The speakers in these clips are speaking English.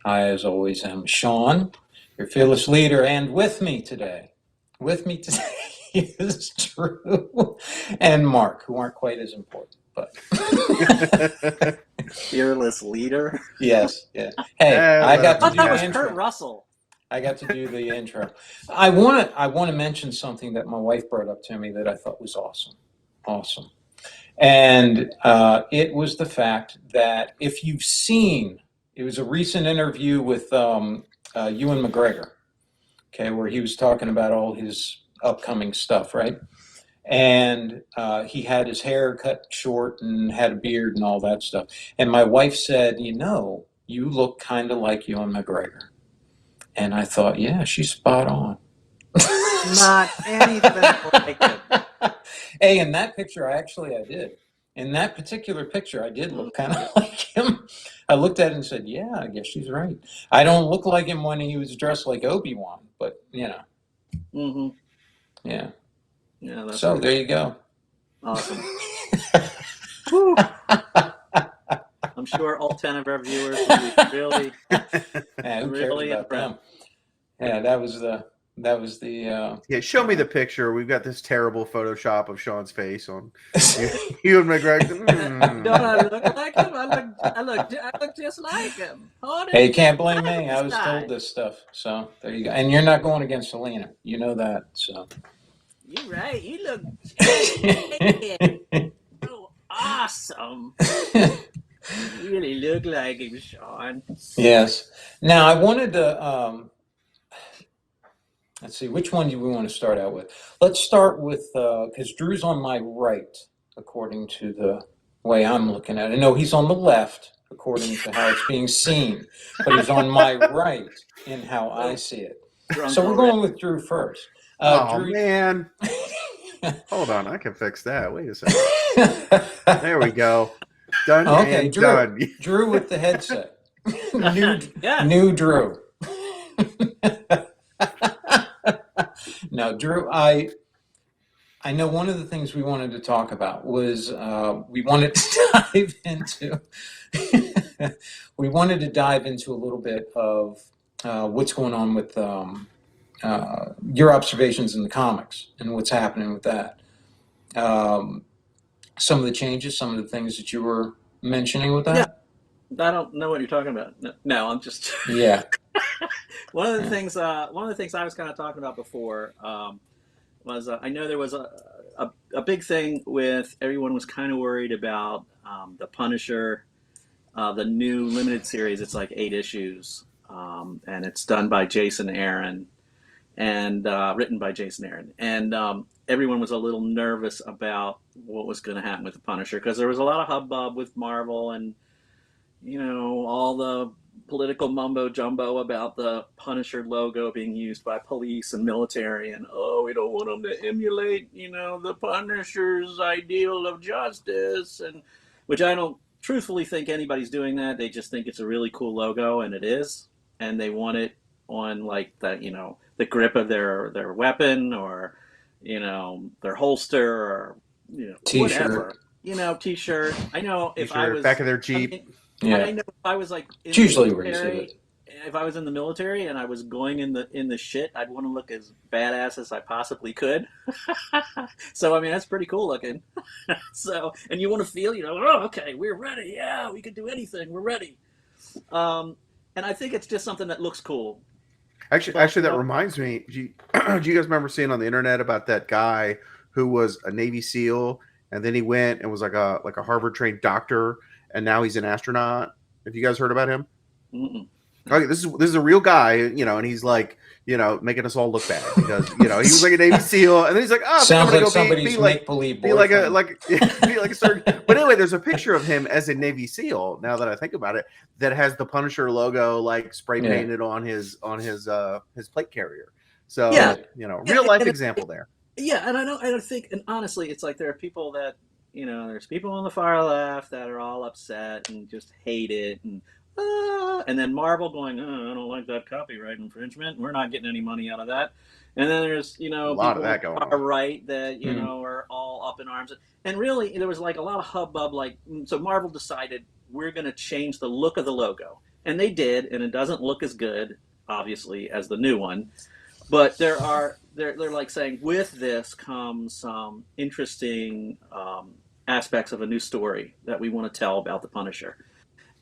I, as always, am Sean, your fearless leader, and with me today is Drew and Mark, who aren't quite as important, but Fearless leader. yes, yeah. Hey, I Hello. got I to thought do that the was Kurt intro. Russell. I got to do the intro. I want to mention something that my wife brought up to me that I thought was awesome. Awesome. And it was the fact that if you've seen, it was a recent interview with Ewan McGregor, okay, where he was talking about all his upcoming stuff, right? And he had his hair cut short and had a beard and all that stuff. And my wife said, you look kind of like Ewan McGregor. And I thought, yeah, she's spot on. Not anything like it. Hey, in that picture, I did. In that particular picture, I did look kind of like him. I looked at it and said, yeah, I guess she's right. I don't look like him when he was dressed like Obi-Wan, but, Mm-hmm. yeah. Yeah, that's So right. there you go. Awesome. Whew. I'm sure all 10 of our viewers will be really, Yeah, who cares really about impressed. them? Yeah, that was the Yeah, show me the picture. We've got this terrible Photoshop of Sean's face on you and McGregor. Don't I look like him? I look just like him. Hey, you can't blame me. I was Frankenstein. told this stuff. So there you go. And you're not going against Selena. You know that. So You're right. You look so awesome. You really look like him, Sean. yes. Now I wanted to let's see, which one do we want to start out with? Let's start with because Drew's on my right, according to the way I'm looking at it. No, he's on the left, according to how it's being seen, but he's on my right in how I see it. Drunk So we're already. going with Drew first. Oh Drew, man. Hold on, I can fix that. Wait a second. There we go. Done okay, and Drew. done. Drew with the headset. Yes. New Drew. No, Drew, I know one of the things we wanted to talk about was we wanted to dive into we wanted to dive into a little bit of what's going on with your observations in the comics and what's happening with that. Some of the changes, some of the things that you were mentioning with that. I don't know what you're talking about. No, I'm just. Yeah. One of the Yeah. things. One of the things I was kind of talking about before was I know there was a big thing with everyone was kind of worried about the Punisher, the new limited series. It's like 8 issues, and it's done by Jason Aaron and written by Jason Aaron. And everyone was a little nervous about what was going to happen with the Punisher because there was a lot of hubbub with Marvel and all the political mumbo jumbo about the Punisher logo being used by police and military, and we don't want them to emulate, the Punisher's ideal of justice, and which I don't truthfully think anybody's doing that. They just think it's a really cool logo, and it is, and they want it on like the grip of their weapon or their holster or T-shirt. whatever. T-shirt. I know if I was back of their Jeep. I mean, Yeah. I know if I was like in It's the usually where you see military, it. if I was in the military and I was going in the shit, I'd want to look as badass as I possibly could. So I mean that's pretty cool looking. So and you want to feel, okay, we're ready. Yeah, we can do anything. We're ready. And I think it's just something that looks cool. Actually, that reminds me. Do you guys remember seeing on the internet about that guy who was a Navy SEAL and then he went and was like a Harvard trained doctor and now he's an astronaut? Have you guys heard about him? Mm-mm. Okay, this is a real guy, and he's like, making us all look bad because he was like a Navy SEAL, and then he's like, oh, Sounds like go somebody's make-believe be like a boyfriend. be like a certain. But anyway, there's a picture of him as a Navy SEAL. Now that I think about it, that has the Punisher logo like spray painted on his plate carrier. So real life example there. Yeah, and I don't think, and honestly, it's like there are people that there's people on the far left that are all upset and just hate it, and then Marvel going, I don't like that copyright infringement. We're not getting any money out of that. And then there's a lot of that going on the far on. right that are all up in arms. And really, there was like a lot of hubbub. Like, so Marvel decided we're going to change the look of the logo. and they did, and it doesn't look as good, obviously, as the new one. But they're like saying with this comes some interesting aspects of a new story that we want to tell about the Punisher.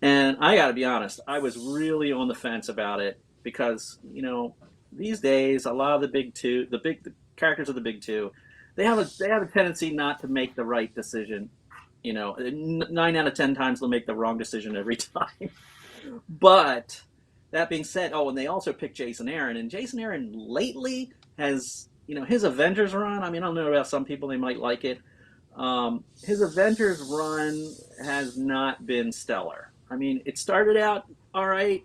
And I got to be honest, I was really on the fence about it because these days a lot of the characters of the big two, they have a tendency not to make the right decision. 9 out of 10 times they'll make the wrong decision every time. But that being said, oh, and they also picked Jason Aaron, and Jason Aaron lately has, his Avengers run. I mean, I don't know about some people; they might like it. His Avengers run has not been stellar. I mean, it started out all right,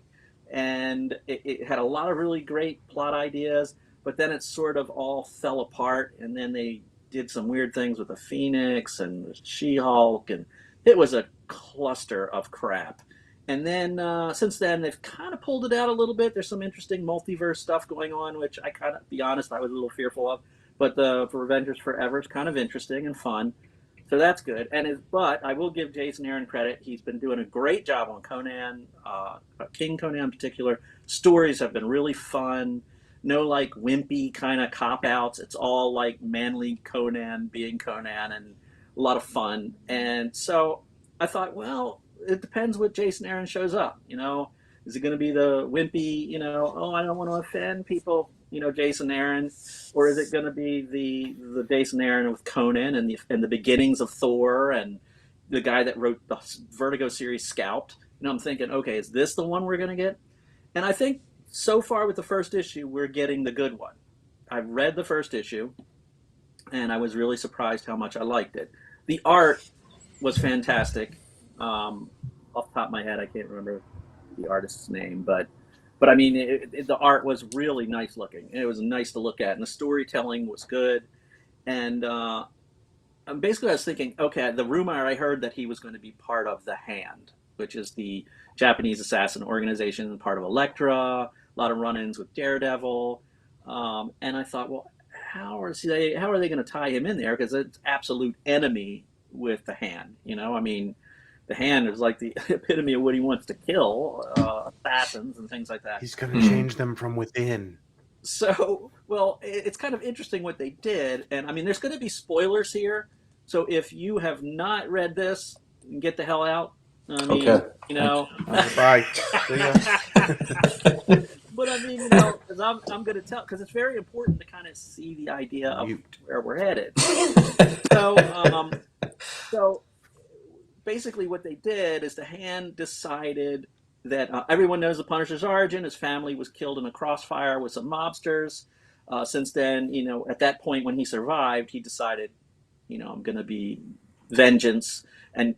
and it had a lot of really great plot ideas, but then it sort of all fell apart, and then they did some weird things with the Phoenix and the She-Hulk, and it was a cluster of crap. And then since then, they've kind of pulled it out a little bit. There's some interesting multiverse stuff going on, which I kind of, be honest, I was a little fearful of. But the for Avengers Forever is kind of interesting and fun, so that's good. But I will give Jason Aaron credit; he's been doing a great job on Conan, King Conan in particular. Stories have been really fun. No like wimpy kind of cop outs. It's all like manly Conan being Conan and a lot of fun. And so I thought, well, it depends what Jason Aaron shows up. Is it going to be the wimpy, oh, I don't want to offend people, Jason Aaron, or is it going to be the Jason Aaron with Conan and the beginnings of Thor and the guy that wrote the Vertigo series Scalped? I'm thinking, okay, is this the one we're going to get? And I think so far with the first issue, we're getting the good one. I've read the first issue, and I was really surprised how much I liked it. The art was fantastic. Off the top of my head, I can't remember the artist's name, but I mean, the art was really nice looking. It was nice to look at, and the storytelling was good. And basically, I was thinking, okay, the rumor I heard that he was going to be part of the Hand, which is the Japanese assassin organization, part of Elektra. A lot of run-ins with Daredevil, and I thought, well, how are they going to tie him in there? Because it's absolute enemy with the Hand. I mean, the Hand is like the epitome of what he wants to kill, assassins and things like that. He's going to change them from within. So, well, it's kind of interesting what they did. And I mean, there's going to be spoilers here. So if you have not read this, get the hell out. I mean, Okay. Bye. But I mean, because I'm going to tell, because it's very important to kind of see the idea of where we're headed. So basically what they did is the Hand decided that everyone knows the Punisher's origin. His family was killed in a crossfire with some mobsters. Since then, at that point when he survived, he decided, I'm going to be vengeance and,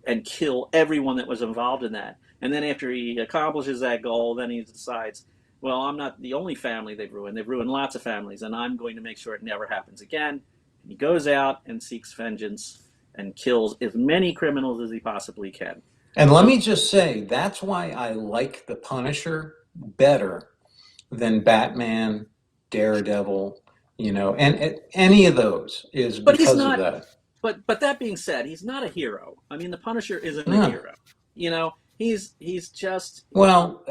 and kill everyone that was involved in that. And then after he accomplishes that goal, then he decides, well, I'm not the only family they've ruined. They've ruined lots of families, and I'm going to make sure it never happens again. And he goes out and seeks vengeance and kills as many criminals as he possibly can. And let me just say, that's why I like the Punisher better than Batman, Daredevil, and any of those is because of that. But that being said, he's not a hero. I mean, the Punisher isn't a hero. He's just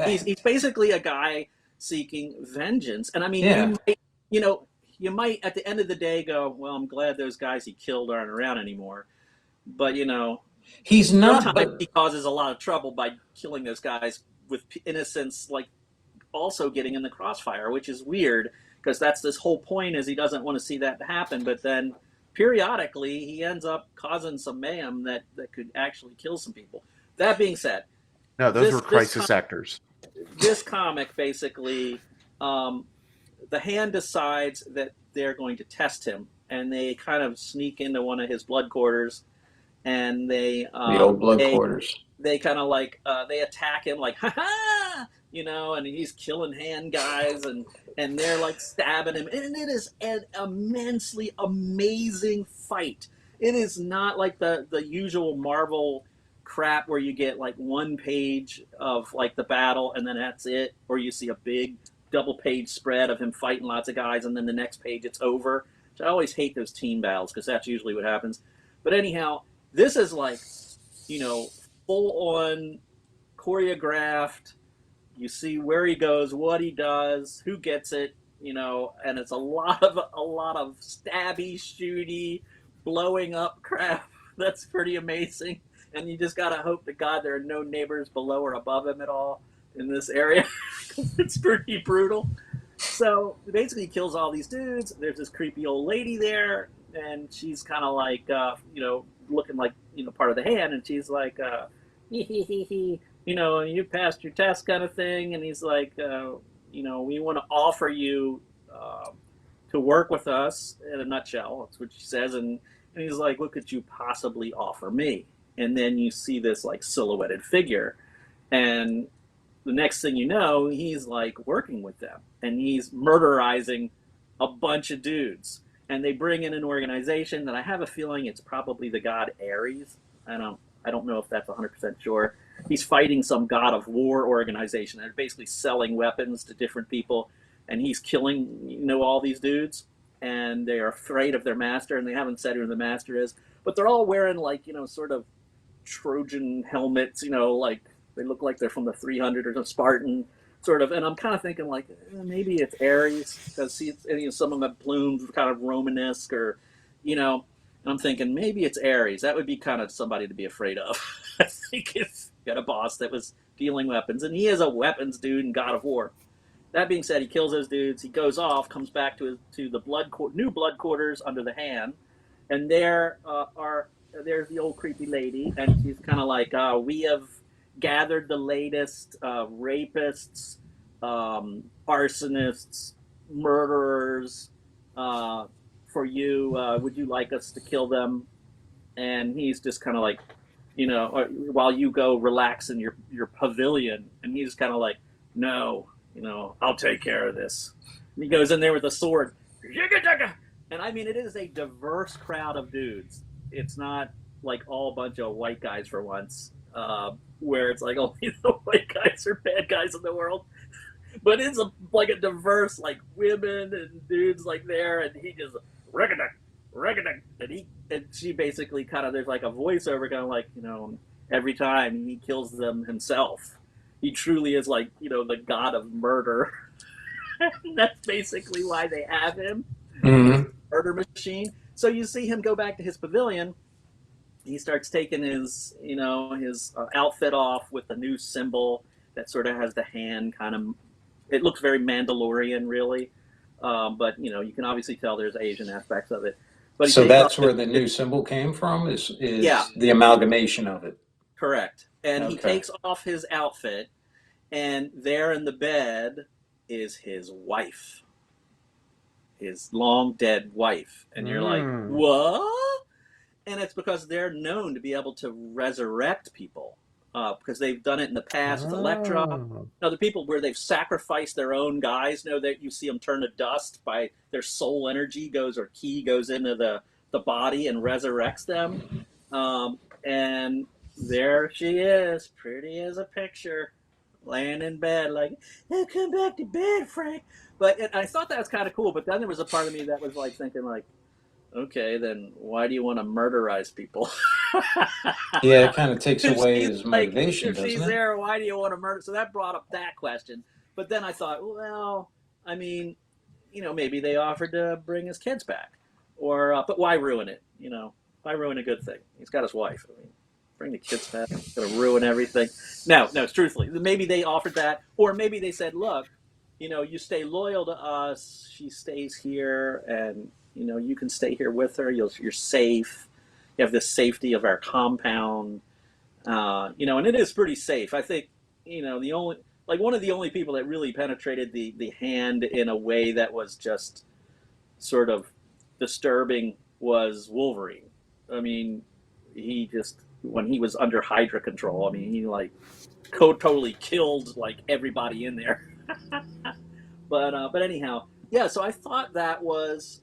he's basically a guy seeking vengeance. And I mean, you might at the end of the day go, well, I'm glad those guys he killed aren't around anymore. But he's not. Sometimes he causes a lot of trouble by killing those guys with innocence, like also getting in the crossfire, which is weird because that's this whole point is he doesn't want to see that happen. But then periodically he ends up causing some mayhem that could actually kill some people. That being said, no, those were crisis actors. This comic basically, the Hand decides that they're going to test him, and they kind of sneak into one of his blood quarters, and the old blood quarters. They kind of like they attack him like ha ha, and he's killing Hand guys, and they're like stabbing him, and it is an immensely amazing fight. It is not like the usual Marvel crap where you get like one page of like the battle and then that's it, or you see a big double page spread of him fighting lots of guys and then the next page it's over. So I always hate those team battles because that's usually what happens. But anyhow, this is like, full on choreographed. You see where he goes, what he does, who gets it, and it's a lot of stabby, shooty, blowing up crap. That's pretty amazing. And you just gotta hope to God there are no neighbors below or above him at all in this area. It's pretty brutal. So basically, he kills all these dudes. There's this creepy old lady there, and she's kind of like, looking like, part of the hand, and she's like, you passed your test kind of thing. And he's like, we want to offer you to work with us in a nutshell. That's what she says. And he's like, what could you possibly offer me? And then you see this like silhouetted figure. And the next thing you know, he's like working with them and he's murderizing a bunch of dudes. And they bring in an organization that I have a feeling it's probably the god Ares. I don't know if that's 100% sure. He's fighting some god of war organization. They're basically selling weapons to different people, and he's killing, all these dudes, and they are afraid of their master, and they haven't said who the master is, but they're all wearing like, sort of Trojan helmets, like they look like they're from the 300 or the Spartan sort of, and I'm kind of thinking like maybe it's Ares because some of them have plumes, kind of Romanesque, or and I'm thinking maybe it's Ares. That would be kind of somebody to be afraid of. I think if you got a boss that was dealing weapons, and he is a weapons dude and god of war. That being said, he kills those dudes. He goes off, comes back to the new blood quarters under the hand, and there's the old creepy lady, and she's kind of like, we have gathered the latest rapists, arsonists, murderers for you. Would you like us to kill them? And he's just kind of like, while you go relax in your pavilion, and he's kind of like, no, I'll take care of this. And he goes in there with a sword, and I mean, it is a diverse crowd of dudes. It's not like all a bunch of white guys for once, where it's like only the white guys are bad guys in the world. But it's like a diverse, like women and dudes like there, and he just and she basically kind of, there's like a voiceover kind of like, every time he kills them himself. He truly is like, the god of murder. That's basically why they have him. Mm-hmm. Murder machine. So you see him go back to his pavilion. He starts taking his outfit off with the new symbol that sort of has the hand kind of, it looks very Mandalorian really. But you can obviously tell there's Asian aspects of it. But so that's where the new symbol came from, is the amalgamation of it. Correct. And Okay. He takes off his outfit, and there in the bed is his wife, his long dead wife. And you're like, what? And it's because they're known to be able to resurrect people, because they've done it in the past with Elektra. Other people where they've sacrificed their own guys, that you see them turn to dust by their soul energy goes, or ki goes into the body and resurrects them. And there she is, pretty as a picture, laying in bed like, hey, come back to bed, Frank. But I thought that was kind of cool, but then there was a part of me that was like thinking like, okay, then why do you want to murderize people? Yeah, it kind of takes away his motivation, if doesn't she's it? there, why do you want to murder? So that brought up that question. But then I thought, well, I mean, maybe they offered to bring his kids back, or but why ruin it? Why ruin a good thing? He's got his wife. I mean, bring the kids back. It's gonna ruin everything. No, truthfully, maybe they offered that, or maybe they said, look, you stay loyal to us. She stays here, and you can stay here with her. You're safe. You have the safety of our compound. And it is pretty safe. I think, the only, like one of the only people that really penetrated the hand in a way that was just sort of disturbing was Wolverine. I mean, he just, when he was under Hydra control, I mean, he like totally killed like everybody in there. But anyhow, yeah, so I thought that was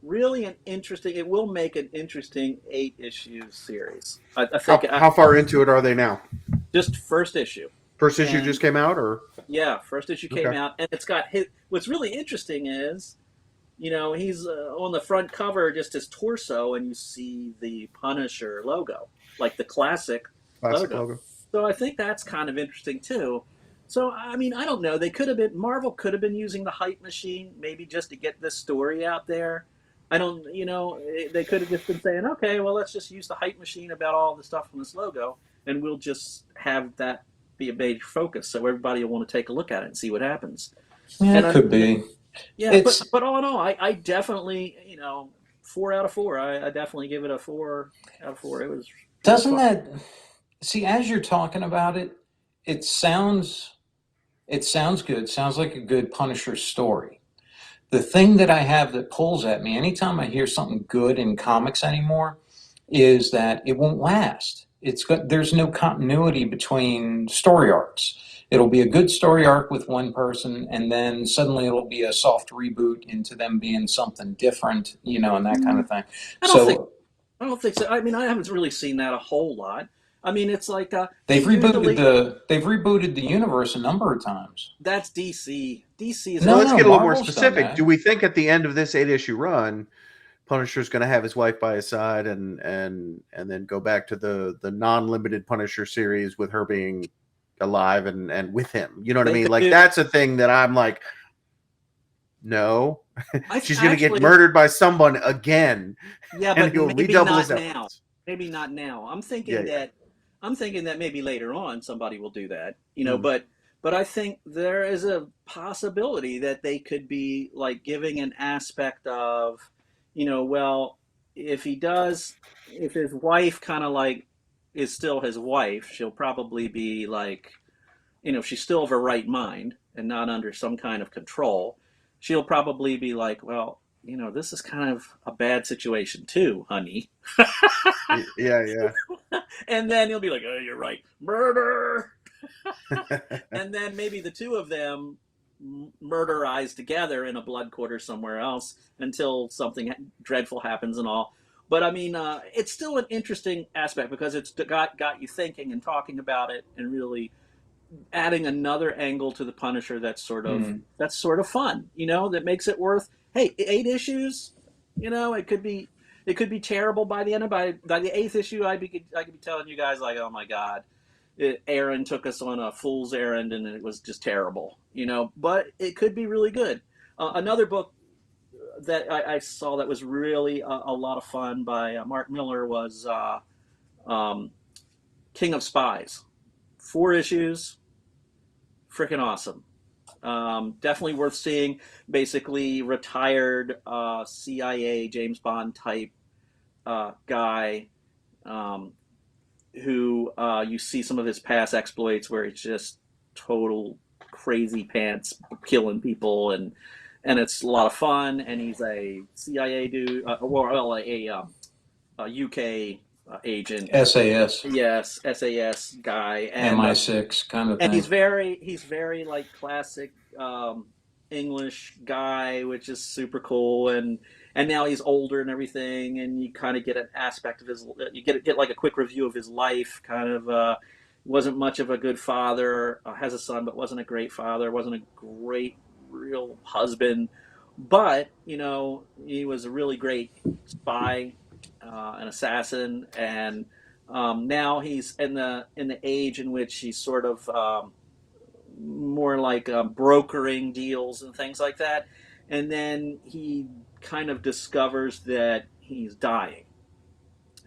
really an interesting, it will make an interesting 8-issue series. I think. How far into it are they now? Just first issue. First issue just came out, or? Yeah, first issue came out, and it's got his, what's really interesting is, he's on the front cover, just his torso, and you see the Punisher logo, like the classic logo. So I think that's kind of interesting too. So I mean, I don't know. Marvel could have been using the hype machine maybe just to get this story out there. I don't, they could have just been saying, okay, well, let's just use the hype machine about all the stuff from this logo, and we'll just have that be a major focus, so everybody will want to take a look at it and see what happens. Yeah, And it could be. yeah, It's but all in all, I definitely, 4 out of 4. I definitely give it a 4 out of 4. It was doesn't fun. that see as you're talking about it, it sounds good. Sounds like a good Punisher story. The thing that I have that pulls at me anytime I hear something good in comics anymore is that it won't last. There's no continuity between story arcs. It'll be a good story arc with one person, and then suddenly it'll be a soft reboot into them being something different, and that kind of thing. I don't think So I don't think so. I mean, I haven't really seen that a whole lot. I mean, it's like they they've rebooted usually the universe a number of times. that's DC. DC is Well, No, let's no, get a little more Marvel's done specific. that. Do we think at the end of this 8-issue run, Punisher's going to have his wife by his side, and then go back to the non-limited Punisher series with her being alive and with him? You know what I they mean? could Like do. that's a thing that I'm like, no, I she's going to get actually, murdered by someone again, yeah, and but he'll maybe redouble not his now. efforts. Maybe not now. Yeah, yeah. I'm thinking that maybe later on somebody will do that. Mm. But I think there is a possibility that they could be like giving an aspect of, well, if he does, if his wife kind of like is still his wife, she'll probably be like, if she's still of her right mind and not under some kind of control, she'll probably be like, well, this is kind of a bad situation too, honey. Yeah, yeah. And then he'll be like, oh, you're right, murder. And then maybe the two of them murderize together in a blood quarter somewhere else until something dreadful happens and all. But I mean, it's still an interesting aspect because it's got you thinking and talking about it and really adding another angle to the Punisher that's sort of fun, that makes it worth. Hey, 8 issues, it could be terrible by the end of by the eighth issue. I could be telling you guys like, oh my god, Aaron took us on a fool's errand and it was just terrible, But it could be really good. Another book that I saw that was really a lot of fun by Mark Millar was um, King of Spies. 4 issues, freaking awesome. Definitely worth seeing. Basically, retired CIA James Bond type guy who you see some of his past exploits where he's just total crazy pants killing people, and it's a lot of fun. And he's a CIA dude, a UK agent. SAS, Yes, SAS guy, MI6 kind of and thing. he's very like classic English guy, which is super cool. And now he's older and everything, and you kind of get an aspect of you get like a quick review of his life. Kind of wasn't much of a good father. Has a son, but wasn't a great father. Wasn't a great real husband, but he was a really great spy, an assassin, and now he's in the age in which he's sort of more like brokering deals and things like that. And then he kind of discovers that he's dying,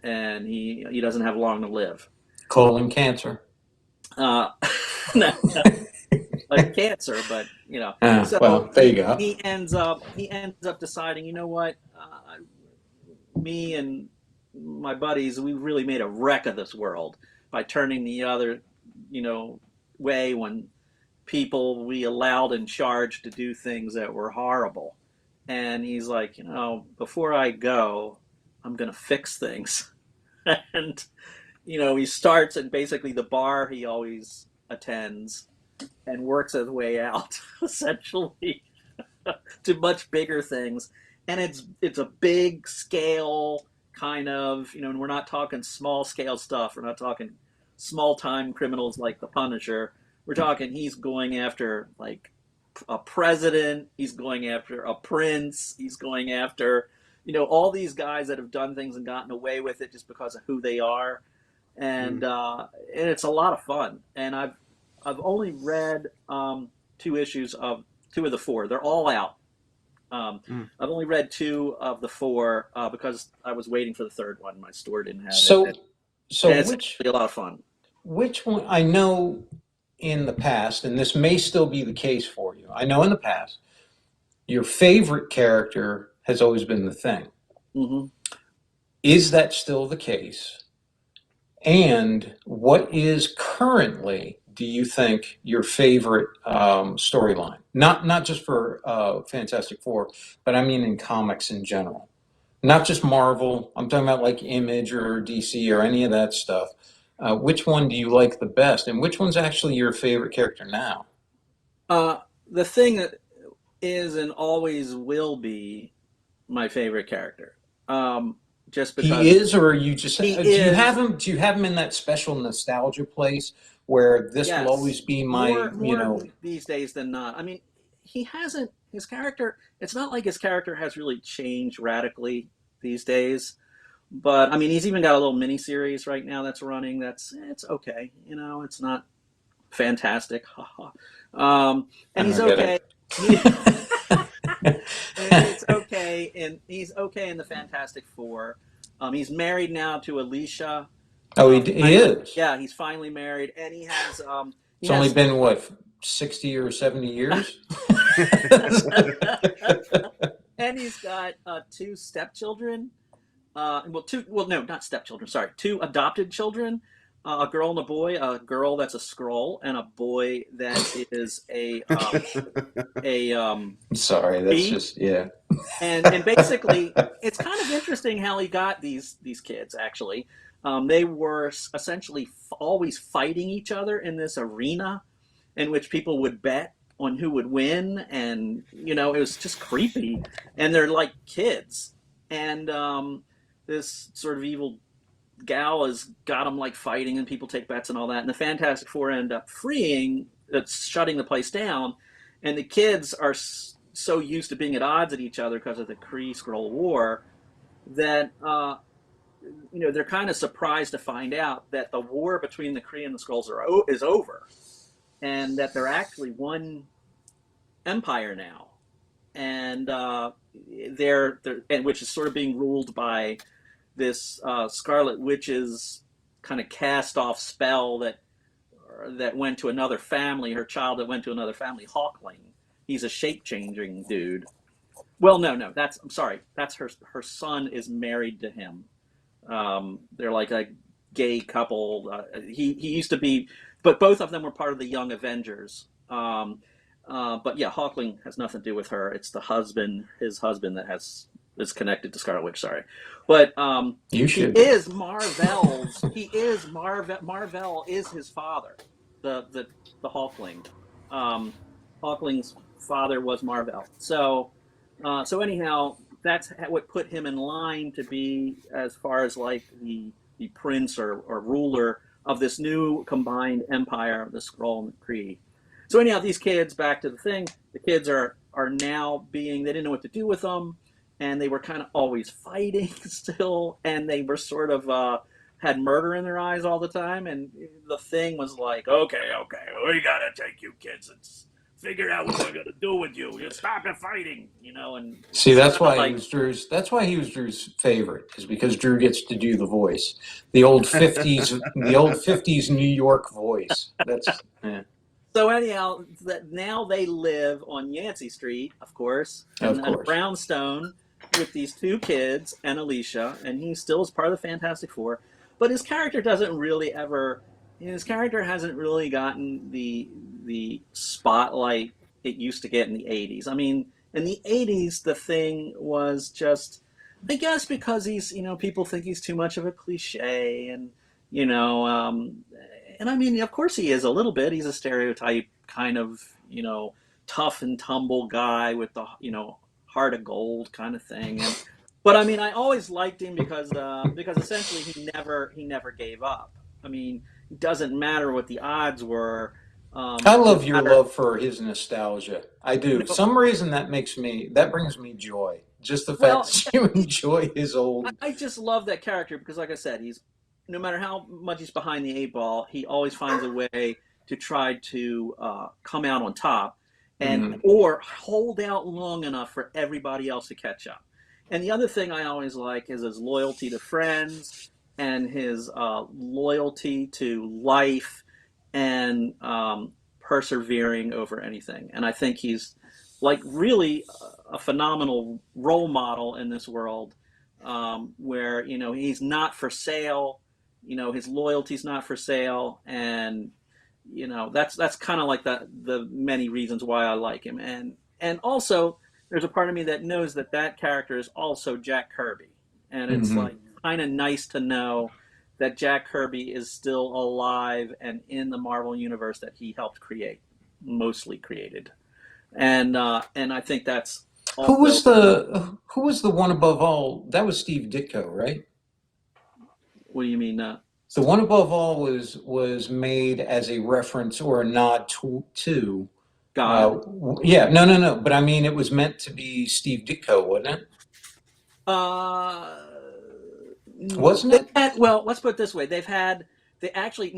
and he doesn't have long to live. Colon cancer. Uh, like cancer, but Well, So there you go. he ends up deciding, what, me and my buddies, we really made a wreck of this world by turning the other, way when people we allowed in charge to do things that were horrible. And he's like, before I go, I'm gonna fix things. And he starts at basically the bar he always attends and works his way out essentially to much bigger things. And it's a big scale kind of, and we're not talking small scale stuff. We're not talking small time criminals like the Punisher. We're talking he's going after like a president, he's going after a prince, he's going after all these guys that have done things and gotten away with it just because of who they are. and it's a lot of fun. And I've only read 2 issues of 2 of the 4. They're all out. I've only read 2 of the 4 because I was waiting for the third one. My store didn't have it. So, so And it's which actually a lot of fun. which one? I know in the past, and this may still be the case for you. I know in the past, your favorite character has always been the Thing. Hmm. Is that still the case? And what is currently, do you think, your favorite storyline? Not just for Fantastic Four, but I mean in comics in general. Not just Marvel. I'm talking about like Image or DC or any of that stuff. Which one do you like the best, and which one's actually your favorite character now? The Thing that is and always will be my favorite character. Just because He is, or are you just do he you have is. him? Do you have him in that special nostalgia place where this will always Yes, be my, more these days than not. I mean, he hasn't his character. It's not like his character has really changed radically these days. But I mean, he's even got a little mini series right now that's running. It's okay. It's not fantastic. I And he's don't get okay. it. And it's okay, and he's okay in the Fantastic Four. He's married now to Alicia. Oh, he is. Yeah, he's finally married, and he It's only has been what, 60 or 70 years? and he's got 2 stepchildren. No, not stepchildren. Sorry, 2 adopted children. A girl and a boy. A girl that's a Skrull, and a boy that is a Sorry, that's bee. just, yeah. And basically, it's kind of interesting how he got these kids. Actually, they were essentially always fighting each other in this arena, in which people would bet on who would win, and it was just creepy. And they're like kids, and this sort of evil gal has got them like fighting, and people take bets and all that. And the Fantastic Four end up shutting the place down, and the kids are so used to being at odds at each other because of the Kree Skrull War that they're kind of surprised to find out that the war between the Kree and the Skrulls is over, and that they're actually one empire now, and and which is sort of being ruled by this Scarlet Witch's kind of cast off spell that went to another family. Her child that went to another family, Hawkling. He's a shape changing dude. Well, no, I'm sorry. That's her son is married to him. They're like a gay couple. He used to be, but both of them were part of the Young Avengers. But yeah, Hawkling has nothing to do with her. It's his husband that is connected to Scarlet Witch. Sorry, but You should. he is Marvel's. Marvel is his father. The Hawkling. Hawkling's father was Marvel. So anyhow, that's what put him in line to be as far as like the prince or ruler of this new combined empire, the Skrull and the Kree. So anyhow, these kids, back to the Thing, the kids are now they didn't know what to do with them, and they were kind of always fighting still, and they were sort of had murder in their eyes all the time, and the Thing was like, okay, we gotta take you kids and figure out what we're gonna do with you. You stop the fighting, and See, that's why he was Drew's favorite, is because Drew gets to do the voice. The old 50s New York voice. So anyhow, now they live on Yancey Street, of course, and Brownstone, with these 2 kids and Alicia, and he still is part of the Fantastic Four. But his character hasn't really gotten the spotlight it used to get in the 80s. I mean, in the 80s, the Thing was just, I guess because he's, people think he's too much of a cliche, and, and I mean, of course he is a little bit. He's a stereotype kind of, tough and tumble guy with the, heart of gold kind of thing. But I mean, I always liked him because essentially he never gave up. I mean, it doesn't matter what the odds were. I love your love for his nostalgia. I do. For some reason that brings me joy. Just the fact that you enjoy his old. I just love that character because, like I said, no matter how much he's behind the eight ball, he always finds a way to try to come out on top, and or hold out long enough for everybody else to catch up. And the other thing I always like is his loyalty to friends and his loyalty to life and persevering over anything. And I think he's like really a phenomenal role model in this world, where he's not for sale. His loyalty's not for sale, and that's kind of like the many reasons why I like him. And also there's a part of me that knows that character is also Jack Kirby, and it's like kind of nice to know that Jack Kirby is still alive and in the Marvel universe that he helped create, mostly created. And I think that's also, who was the one above all? That was Steve Ditko, right? What do you mean? The one above all was made as a reference or a nod to God. Yeah, no. But I mean, it was meant to be Steve Ditko, wasn't it? Wasn't it? Well, let's put it this way: they actually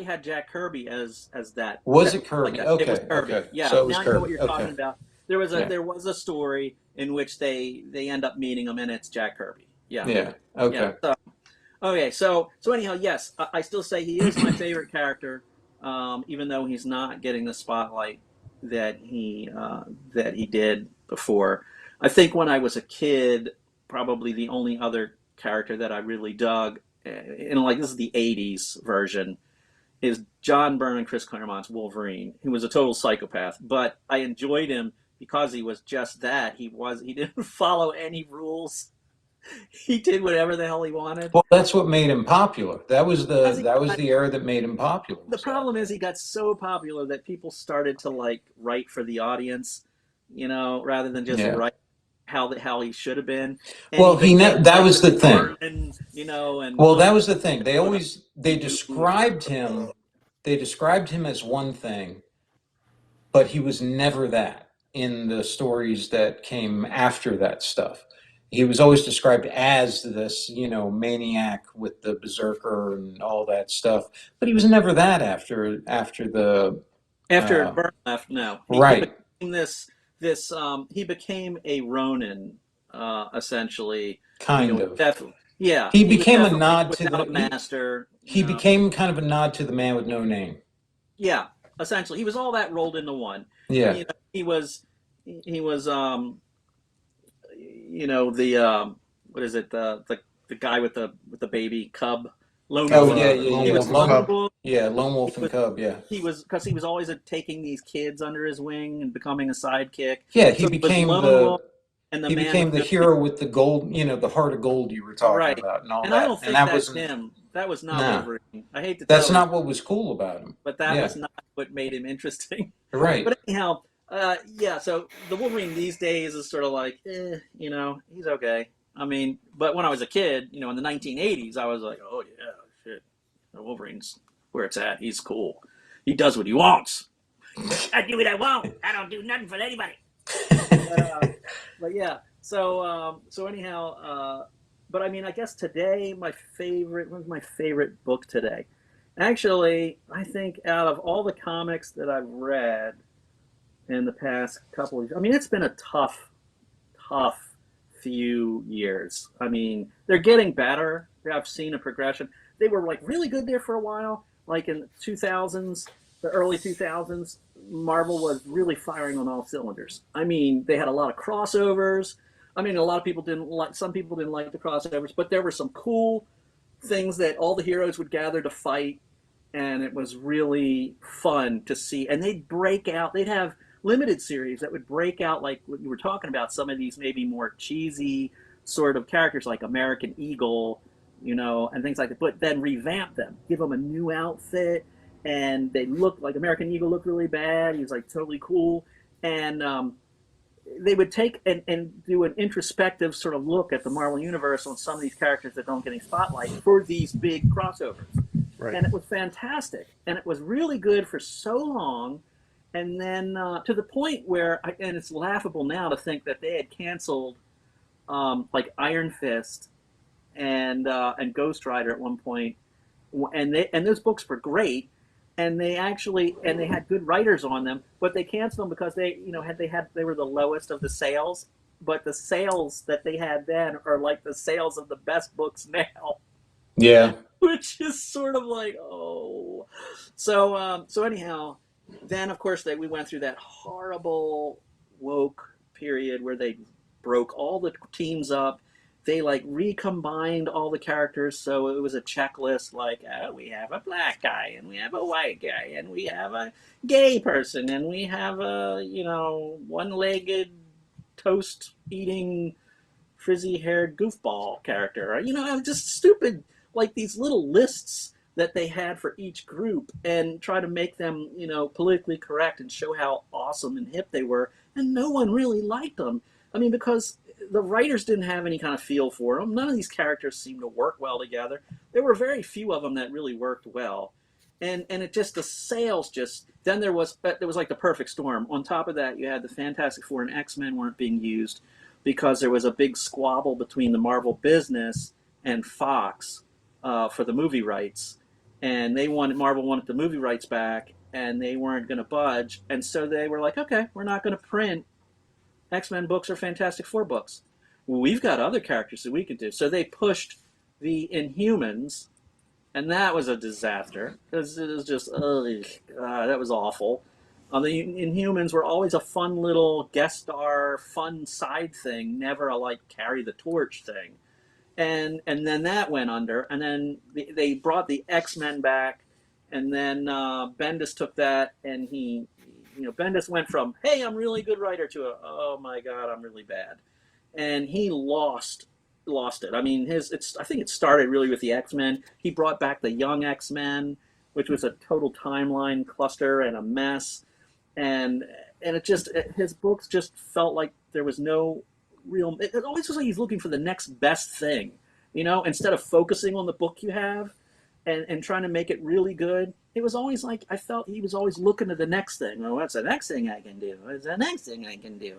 had Jack Kirby as that. Was it Kirby? Like okay, it was Kirby. okay. Yeah, So it was now Kirby. I know what you're talking Okay. about. There was a story in which they end up meeting him, and it's Jack Kirby. Yeah. Yeah. Okay. Yeah. So anyhow, yes, I still say he is my favorite character, even though he's not getting the spotlight that he did before. I think when I was a kid, probably the only other character that I really dug, like this is the '80s version, is John Byrne and Chris Claremont's Wolverine, who was a total psychopath, but I enjoyed him because he was just that. He didn't follow any rules. He did whatever the hell he wanted. Well, that's what made him popular. That was the era that made him popular. The problem is he got so popular that people started to like write for the audience, rather than just write how he should have been. And well, that was the thing. That was the thing. They described him. They described him as one thing, but he was never that in the stories that came after that stuff. He was always described as this, maniac with the berserker and all that stuff, but he was never that after Byrne left. No, right. He became a Ronin, essentially. Kind of. Yeah. He became a nod to the master. He became kind of a nod to the man with no name. Yeah, essentially, he was all that rolled into one. Yeah. He was. What is it? The guy with the baby cub. Lone Wolf. Lone Wolf and Cub. Yeah. He was because he was always taking these kids under his wing and becoming a sidekick. Yeah, he became the hero with the gold, the heart of gold you were talking about, and all that. I don't think that's him. That was not Wolverine. I hate to tell you. That's not what was cool about him. But that was not what made him interesting. Right. But anyhow, so the Wolverine these days is sort of like, he's okay. I mean, but when I was a kid, in the 1980s, I was like, oh yeah, shit, Wolverine's where it's at. He's cool. He does what he wants. I do what I want. I don't do nothing for anybody. But yeah, so anyhow, but I mean, I guess today what was my favorite book today? Actually, I think out of all the comics that I've read in the past couple of years, I mean, it's been a tough few years. I mean, they're getting better. I've seen a progression. They were like really good there for a while, like in the 2000s, the early 2000s. Marvel was really firing on all cylinders. I mean, they had a lot of crossovers. I mean, some people didn't like the crossovers, but there were some cool things that all the heroes would gather to fight, and it was really fun to see. And they'd have limited series that would break out, like what you were talking about, some of these maybe more cheesy sort of characters like American Eagle, and things like that, but then revamp them, give them a new outfit. And they looked like American Eagle looked really bad. He was like totally cool. And they would take and do an introspective sort of look at the Marvel Universe on some of these characters that don't get any spotlight for these big crossovers. Right. And it was fantastic. And it was really good for so long. And then to the point where, and it's laughable now to think that they had canceled like Iron Fist and Ghost Rider at one point, and those books were great, and they had good writers on them, but they canceled them because they were the lowest of the sales, but the sales that they had then are like the sales of the best books now. Yeah. Which is sort of like, oh. So anyhow, then of course we went through that horrible woke period where they broke all the teams up. They like recombined all the characters, so it was a checklist like, oh, we have a black guy and we have a white guy and we have a gay person and we have a one-legged toast eating frizzy-haired goofball character. Just stupid, like these little lists that they had for each group and try to make them, politically correct and show how awesome and hip they were. And no one really liked them. I mean, because the writers didn't have any kind of feel for them. None of these characters seemed to work well together. There were very few of them that really worked well. And it just, the sales just, then there was like the perfect storm. On top of that, you had the Fantastic Four and X-Men weren't being used because there was a big squabble between the Marvel business and Fox for the movie rights. And Marvel wanted the movie rights back, and they weren't going to budge. And so they were like, okay, we're not going to print X-Men books or Fantastic Four books. Well, we've got other characters that we can do. So they pushed the Inhumans, and that was a disaster. It was just, that was awful. The Inhumans were always a fun little guest star, fun side thing, never a like carry the torch thing. And then that went under, and then they brought the X-Men back, and then Bendis took that, and Bendis went from, hey, I'm a really good writer to oh my God, I'm really bad. And he lost it. I mean, I think it started really with the X-Men. He brought back the Young X-Men, which was a total timeline cluster and a mess. And his books just felt like there was no real, it always was like he's looking for the next best thing, instead of focusing on the book you have and trying to make it really good. It was always like, I felt he was always looking to the next thing. Well, what's the next thing I can do? What's the next thing I can do?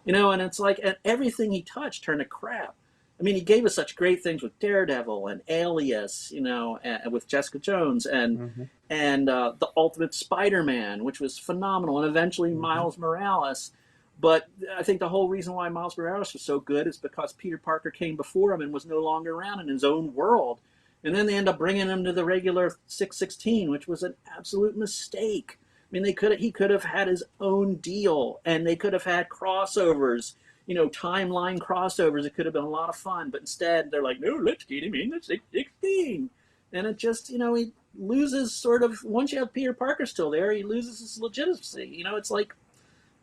And it's like, and everything he touched turned to crap. I mean, he gave us such great things with Daredevil and Alias, and with Jessica Jones and the Ultimate Spider-Man, which was phenomenal, and eventually Miles Morales. But I think the whole reason why Miles Morales was so good is because Peter Parker came before him and was no longer around in his own world. And then they end up bringing him to the regular 616, which was an absolute mistake. I mean, he could have had his own deal, and they could have had crossovers, timeline crossovers. It could have been a lot of fun. But instead, they're like, no, let's get him in the 616. And it just, he loses sort of, once you have Peter Parker still there, he loses his legitimacy. It's like,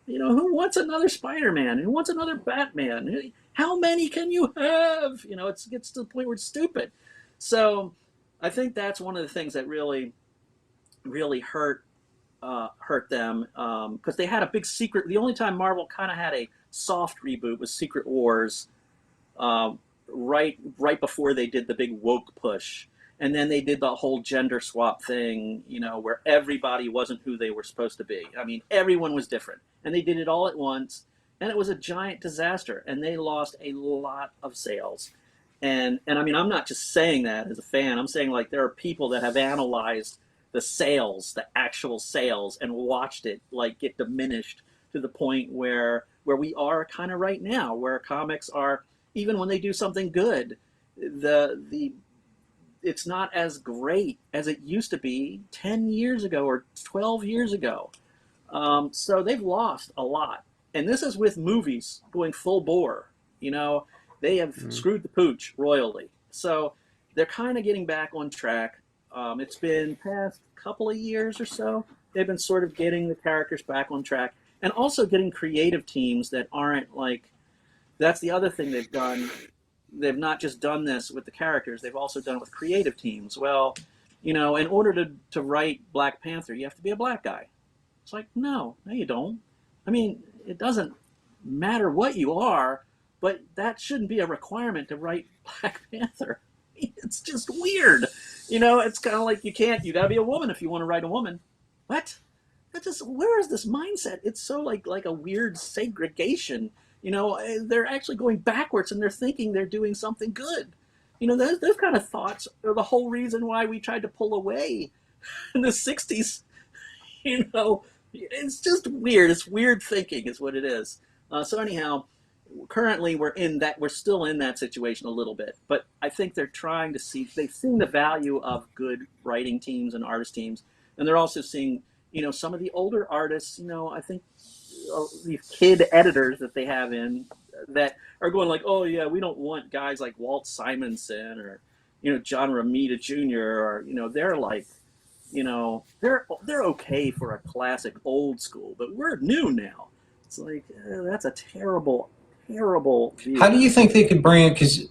who wants another Spider-Man? Who wants another Batman? How many can you have? It gets to the point where it's stupid. So I think that's one of the things that really, really hurt them, because they had a big secret. The only time Marvel kind of had a soft reboot was Secret Wars, right before they did the big woke push. And then they did the whole gender swap thing, where everybody wasn't who they were supposed to be. I mean, everyone was different. And they did it all at once. And it was a giant disaster. And they lost a lot of sales. And I mean, I'm not just saying that as a fan. I'm saying, like, there are people that have analyzed the sales, the actual sales, and watched it, like, get diminished to the point where we are kind of right now, where comics are, even when they do something good, it's not as great as it used to be 10 years ago or 12 years ago. So they've lost a lot. And this is with movies going full bore. They have screwed the pooch royally. So they're kind of getting back on track. It's been past couple of years or so. They've been sort of getting the characters back on track and also getting creative teams that aren't like, that's the other thing they've done. They've not just done this with the characters, they've also done it with creative teams. Well, in order to write Black Panther, you have to be a black guy. It's like, no, you don't. I mean, it doesn't matter what you are, but that shouldn't be a requirement to write Black Panther. It's just weird. It's kind of like you gotta be a woman if you want to write a woman. What? Where is this mindset? It's so like a weird segregation. They're actually going backwards and they're thinking they're doing something good. those kind of thoughts are the whole reason why we tried to pull away in the 60s. It's just weird. It's weird thinking is what it is. So anyhow, currently we're still in that situation a little bit, but I think they've seen the value of good writing teams and artist teams, and they're also seeing, some of the older artists, I think these kid editors that they have in that are going like, oh yeah, we don't want guys like Walt Simonson or, John Romita Jr. or, they're like, they're okay for a classic old school, but we're new now. It's like, that's a terrible view. How do you think they could bring it? Because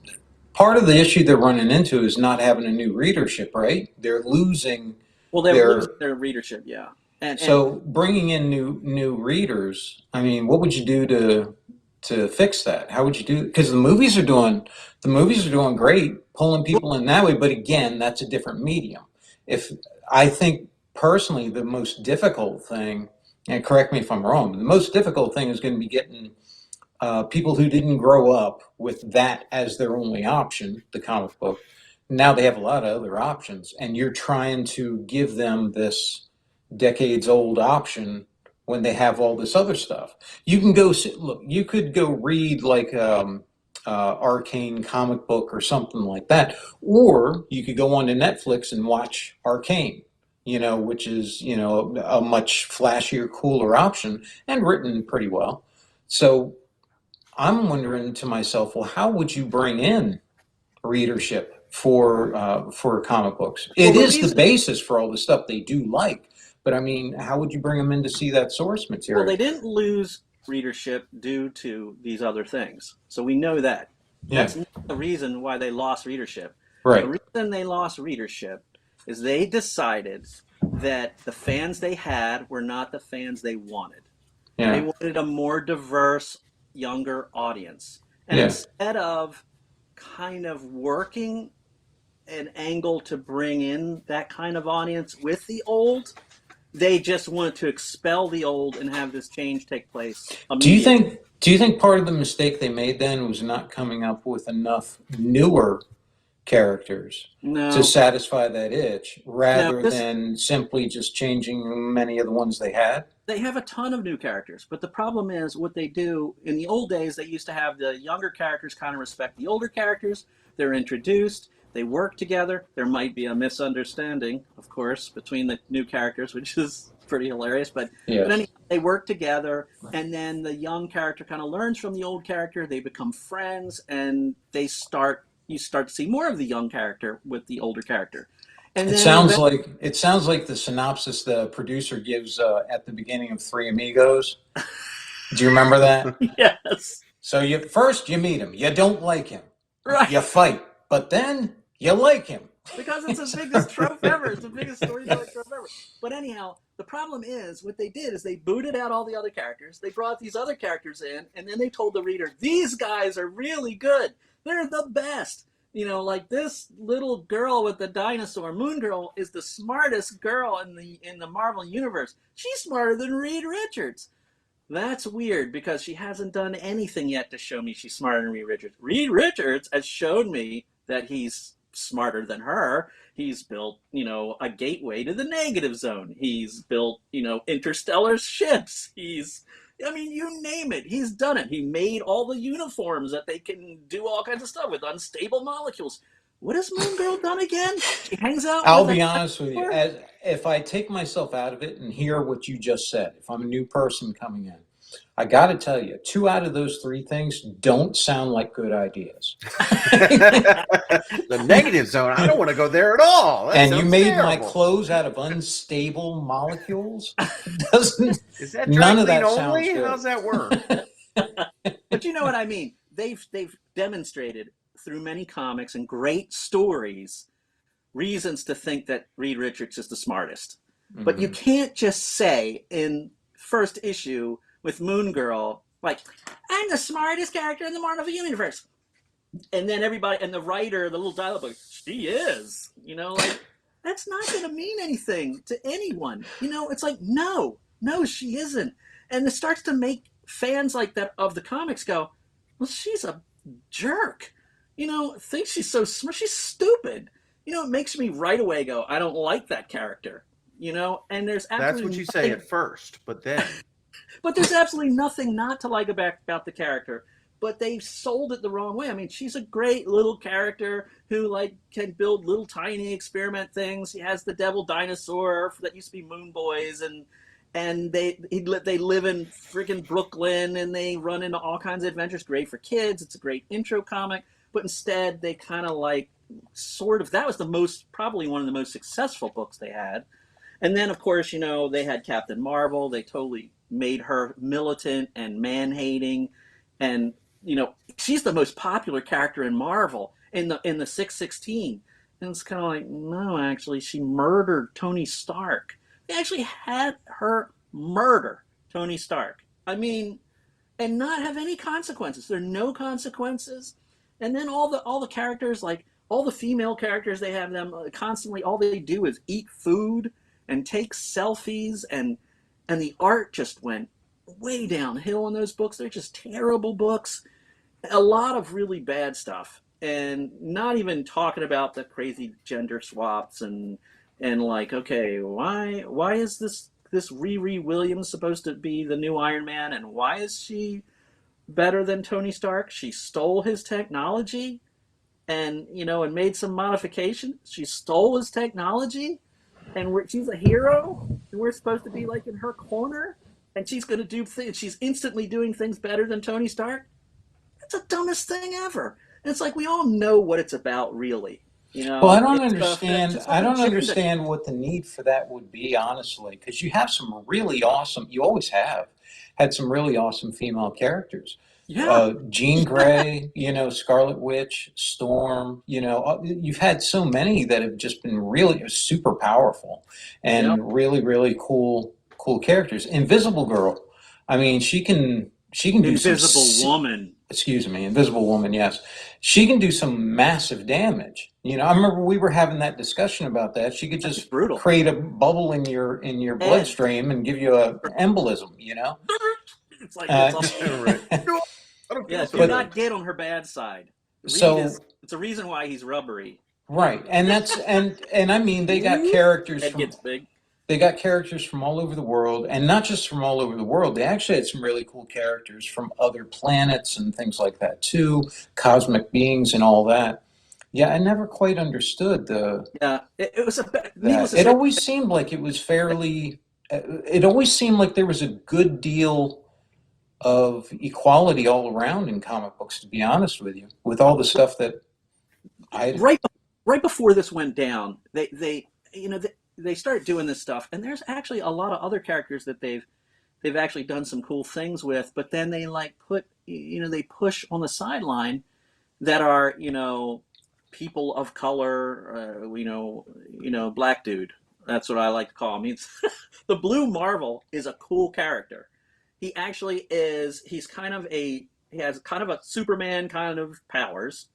part of the issue they're running into is not having a new readership, right? They're losing. Well, they're losing their readership, yeah. So bringing in new readers, I mean, what would you do to fix that? How would you do? Because the movies are doing great, pulling people in that way. But again, that's a different medium. If I think personally, the most difficult thing, and correct me if I'm wrong, but the most difficult thing is going to be getting people who didn't grow up with that as their only option, the comic book. Now they have a lot of other options, and you're trying to give them this decades old option when they have all this other stuff. You can go look. You could go read like Arcane comic book or something like that, or you could go on to Netflix and watch Arcane. Which is a much flashier, cooler option and written pretty well. So I'm wondering to myself, well, how would you bring in readership for comic books? It is the basis for all the stuff they do like. But I mean, how would you bring them in to see that source material? Well, they didn't lose readership due to these other things. So we know that. Yeah. That's not the reason why they lost readership. Right. The reason they lost readership is they decided that the fans they had were not the fans they wanted. Yeah. They wanted a more diverse, younger audience. And instead of kind of working an angle to bring in that kind of audience with the old, they just wanted to expel the old and have this change take place immediately. Do you think part of the mistake they made then was not coming up with enough newer characters to satisfy that itch rather than simply just changing many of the ones they had? They have a ton of new characters, but the problem is what they do in the old days, they used to have the younger characters kind of respect the older characters. They're introduced. They work together. There might be a misunderstanding, of course, between the new characters, which is pretty hilarious. But anyway, they work together, and then the young character kind of learns from the old character. They become friends, and you start to see more of the young character with the older character. And it sounds like the synopsis the producer gives at the beginning of Three Amigos. Do you remember that? Yes. So first you meet him, you don't like him, right? You fight, but then you like him because it's the biggest trope ever. It's the biggest storytelling trope ever. But anyhow, the problem is what they did is they booted out all the other characters. They brought these other characters in, and then they told the reader, "These guys are really good. They're the best." Like this little girl with the dinosaur, Moon Girl, is the smartest girl in the Marvel universe. She's smarter than Reed Richards. That's weird because she hasn't done anything yet to show me she's smarter than Reed Richards. Reed Richards has shown me that he's smarter than her. He's built, a gateway to the negative zone. He's built, interstellar ships. You name it. He's done it. He made all the uniforms that they can do all kinds of stuff with unstable molecules. What has Moon Girl done again? She hangs out. I'll be honest with you. If I take myself out of it and hear what you just said, if I'm a new person coming in, I got to tell you, 2 out of those 3 things don't sound like good ideas. The negative zone, I don't want to go there at all. That and you made terrible. My clothes out of unstable molecules? Doesn't Is that none of that only? sounds good. How's that work? But you know what I mean. They've demonstrated through many comics and great stories reasons to think that Reed Richards is the smartest. Mm-hmm. But you can't just say in first issue with Moon Girl, like, I'm the smartest character in the Marvel Universe. And then everybody, and the writer, the little dialogue, like, she is. That's not going to mean anything to anyone. It's like, no, she isn't. And it starts to make fans like that of the comics go, well, she's a jerk. thinks she's so smart. She's stupid. It makes me right away go, I don't like that character. And there's That's what absolutely you say nothing, at first, but then but there's absolutely nothing not to like about the character. But they sold it the wrong way. I mean, she's a great little character who like can build little tiny experiment things. He has the devil dinosaur that used to be Moon Boys, and they live in freaking Brooklyn, and they run into all kinds of adventures. Great for kids. It's a great intro comic. But instead, they kind of like sort of that was probably one of the most successful books they had. And then, of course, they had Captain Marvel. They totally made her militant and man-hating, and she's the most popular character in Marvel in the 616. And it's kind of like, no, actually, she murdered Tony Stark. They actually had her murder Tony Stark. I mean, and not have any consequences. There are no consequences. And then all the characters, like all the female characters, they have them constantly. All they do is eat food and take selfies, and the art just went way downhill in those books. They're just terrible books. A lot of really bad stuff, and not even talking about the crazy gender swaps and like, okay, why is this Riri Williams supposed to be the new Iron Man, and why is she better than Tony Stark? She stole his technology, and made some modifications. She stole his technology, and she's a hero, and we're supposed to be like in her corner, and she's going to do things. She's instantly doing things better than Tony Stark. It's the dumbest thing ever. And it's like we all know what it's about, really. Well, I don't It's understand. just I off don't agenda. understand what the need for that would be, honestly, because you have some really awesome. You always have had some really awesome female characters. Yeah, Jean yeah, Grey, Scarlet Witch, Storm. You've had so many that have just been really super powerful yeah. and really, really cool characters. Invisible Girl. I mean, she can do some. Invisible Woman. Excuse me, Invisible Woman, yes. She can do some massive damage. I remember we were having that discussion about that. She could She's just brutal. create a bubble in your And bloodstream and give you a embolism. it's like it's Uh, all. right. I don't Yeah, feel do so but not good. get on her bad side. Reed so is. It's a reason why he's rubbery. right, and that's and I mean Head gets big. they got characters from all over the world, and not just from all over the world. They actually had some really cool characters from other planets and things like that too, cosmic beings and all that. Yeah, I never quite understood Yeah, it was needless that. to It say. always seemed like it was fairly. It always seemed like there was a good deal of equality all around in comic books. To be honest with you, with all the stuff that I. right right before this went down, they started doing this stuff, and there's actually a lot of other characters that they've actually done some cool things with, but then they like they push on the sideline that are people of color, black dude. That's what I like to call him. The Blue Marvel is a cool character. He actually is. He has kind of a Superman kind of powers.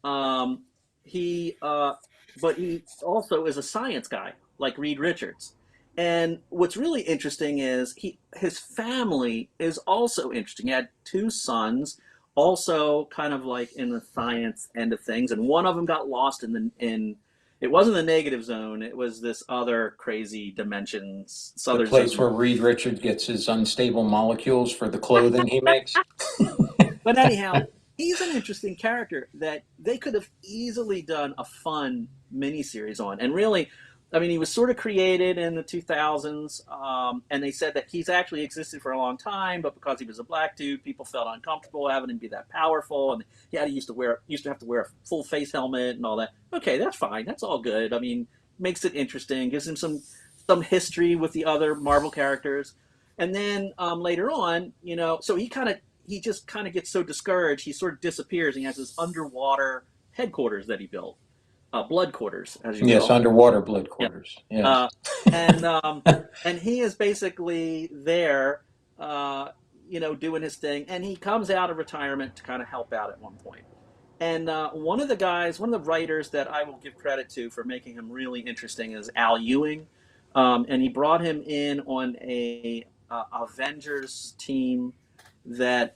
Um, he, but he also is a science guy like Reed Richards. And what's really interesting is his family is also interesting. He had two sons, also kind of like in the science end of things, and one of them got lost in it wasn't the negative zone. It was this other crazy dimension, The southern place zone. where Reed Richards gets his unstable molecules for the clothing he makes. But anyhow, he's an interesting character that they could have easily done a fun miniseries on. And really, I mean, he was sort of created in the 2000s, and they said that he's actually existed for a long time, but because he was a black dude, people felt uncomfortable having him be that powerful, and he used to have to wear a full face helmet and all that. Okay, that's fine. That's all good. I mean, makes it interesting, gives him some history with the other Marvel characters. And then later on, so he just kind of gets so discouraged, he sort of disappears. And he has this underwater headquarters that he built, blood quarters, as you Yes, will. underwater blood Yeah. quarters. Yes. Uh, and he is basically there, doing his thing. And he comes out of retirement to kind of help out at one point. And one of the writers that I will give credit to for making him really interesting is Al Ewing. And he brought him in on a Avengers team that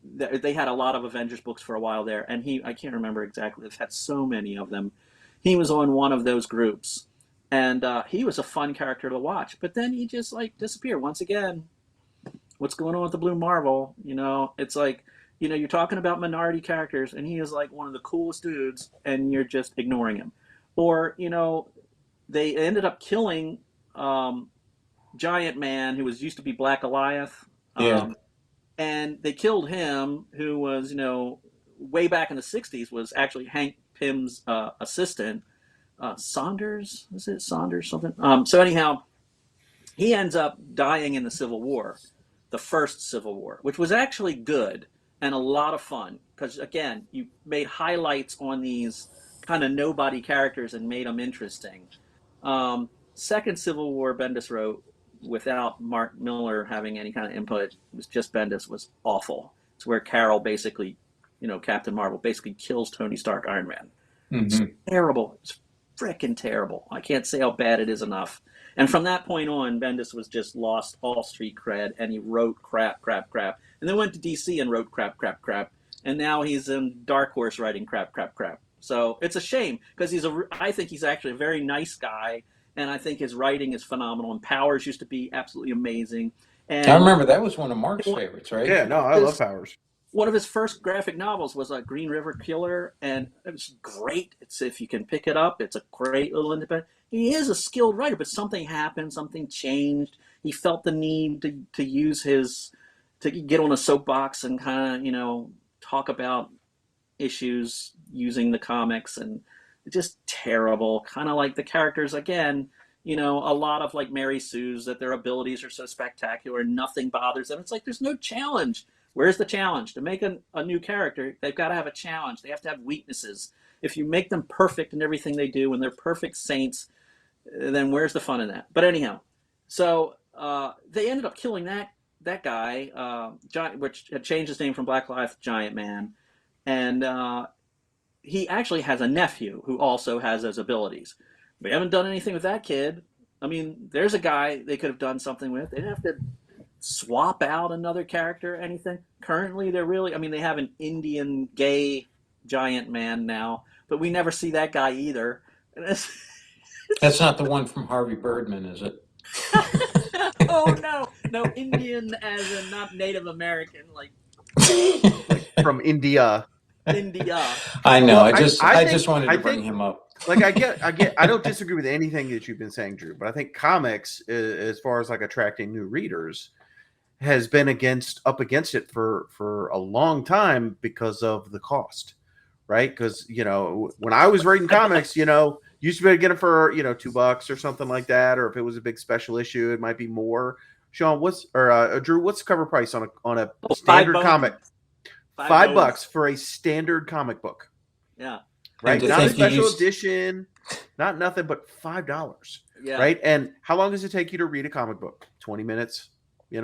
they had a lot of Avengers books for a while there, and I can't remember exactly. They've had so many of them. He was on one of those groups, and he was a fun character to watch. But then he just like disappeared once again. What's going on with the Blue Marvel? It's like, you're talking about minority characters, and he is like one of the coolest dudes, and you're just ignoring him. Or, they ended up killing Giant Man, who used to be Black Goliath. Yeah. And they killed him, who was, way back in the 60s, was actually Hank Pym's assistant. Saunders? Is it Saunders something? So anyhow, he ends up dying in the Civil War, the first Civil War, which was actually good and a lot of fun. Because, again, you made highlights on these kind of nobody characters and made them interesting. Second Civil War Bendis wrote, without Mark Millar having any kind of input, it was just Bendis, was awful. It's where Carol basically, Captain Marvel basically kills Tony Stark, Iron Man. It's terrible. It's freaking terrible. I can't say how bad it is enough. And from that point on, Bendis was just lost all street cred, and he wrote crap. And then went to DC and wrote crap. And now he's in Dark Horse writing crap. So it's a shame, because I think he's actually a very nice guy. And I think his writing is phenomenal. And Powers used to be absolutely amazing. And I remember that was one of Mark's favorites, right? Yeah, no, I love Powers. One of his first graphic novels was Green River Killer, and it was great. It's, if you can pick it up, it's a great little independent. He is a skilled writer, but something happened, something changed. He felt the need to use to get on a soapbox and kind of, talk about issues using the comics, and just terrible. Kind of like the characters again, a lot of like Mary Sue's, that their abilities are so spectacular and nothing bothers them. It's like, there's no challenge. Where's the challenge? To make a new character, they've got to have a challenge. They have to have weaknesses. If you make them perfect in everything they do and they're perfect saints, then where's the fun in that? But anyhow, so they ended up killing that guy, which had changed his name from Black Lives Giant Man. And he actually has a nephew who also has those abilities. We haven't done anything with that kid. I mean, there's a guy they could have done something with. They didn't have to swap out another character or anything. Currently, they have an Indian gay Giant Man now, but we never see that guy either. That's not the one from Harvey Birdman, is it? Oh, no, Indian as in not Native American, like From India. I know. Well, I just wanted to bring him up. Like I get. I don't disagree with anything that you've been saying, Drew. But I think comics, as far as like attracting new readers, has been up against it for a long time because of the cost, right? Because when I was reading comics, used to be able to get them for $2 or something like that, or if it was a big special issue, it might be more. Sean, Drew, what's the cover price on a standard comic? $5 for a standard comic book. Yeah. Right. Not a special edition, not nothing, but $5. Yeah. Right. And how long does it take you to read a comic book? 20 minutes. You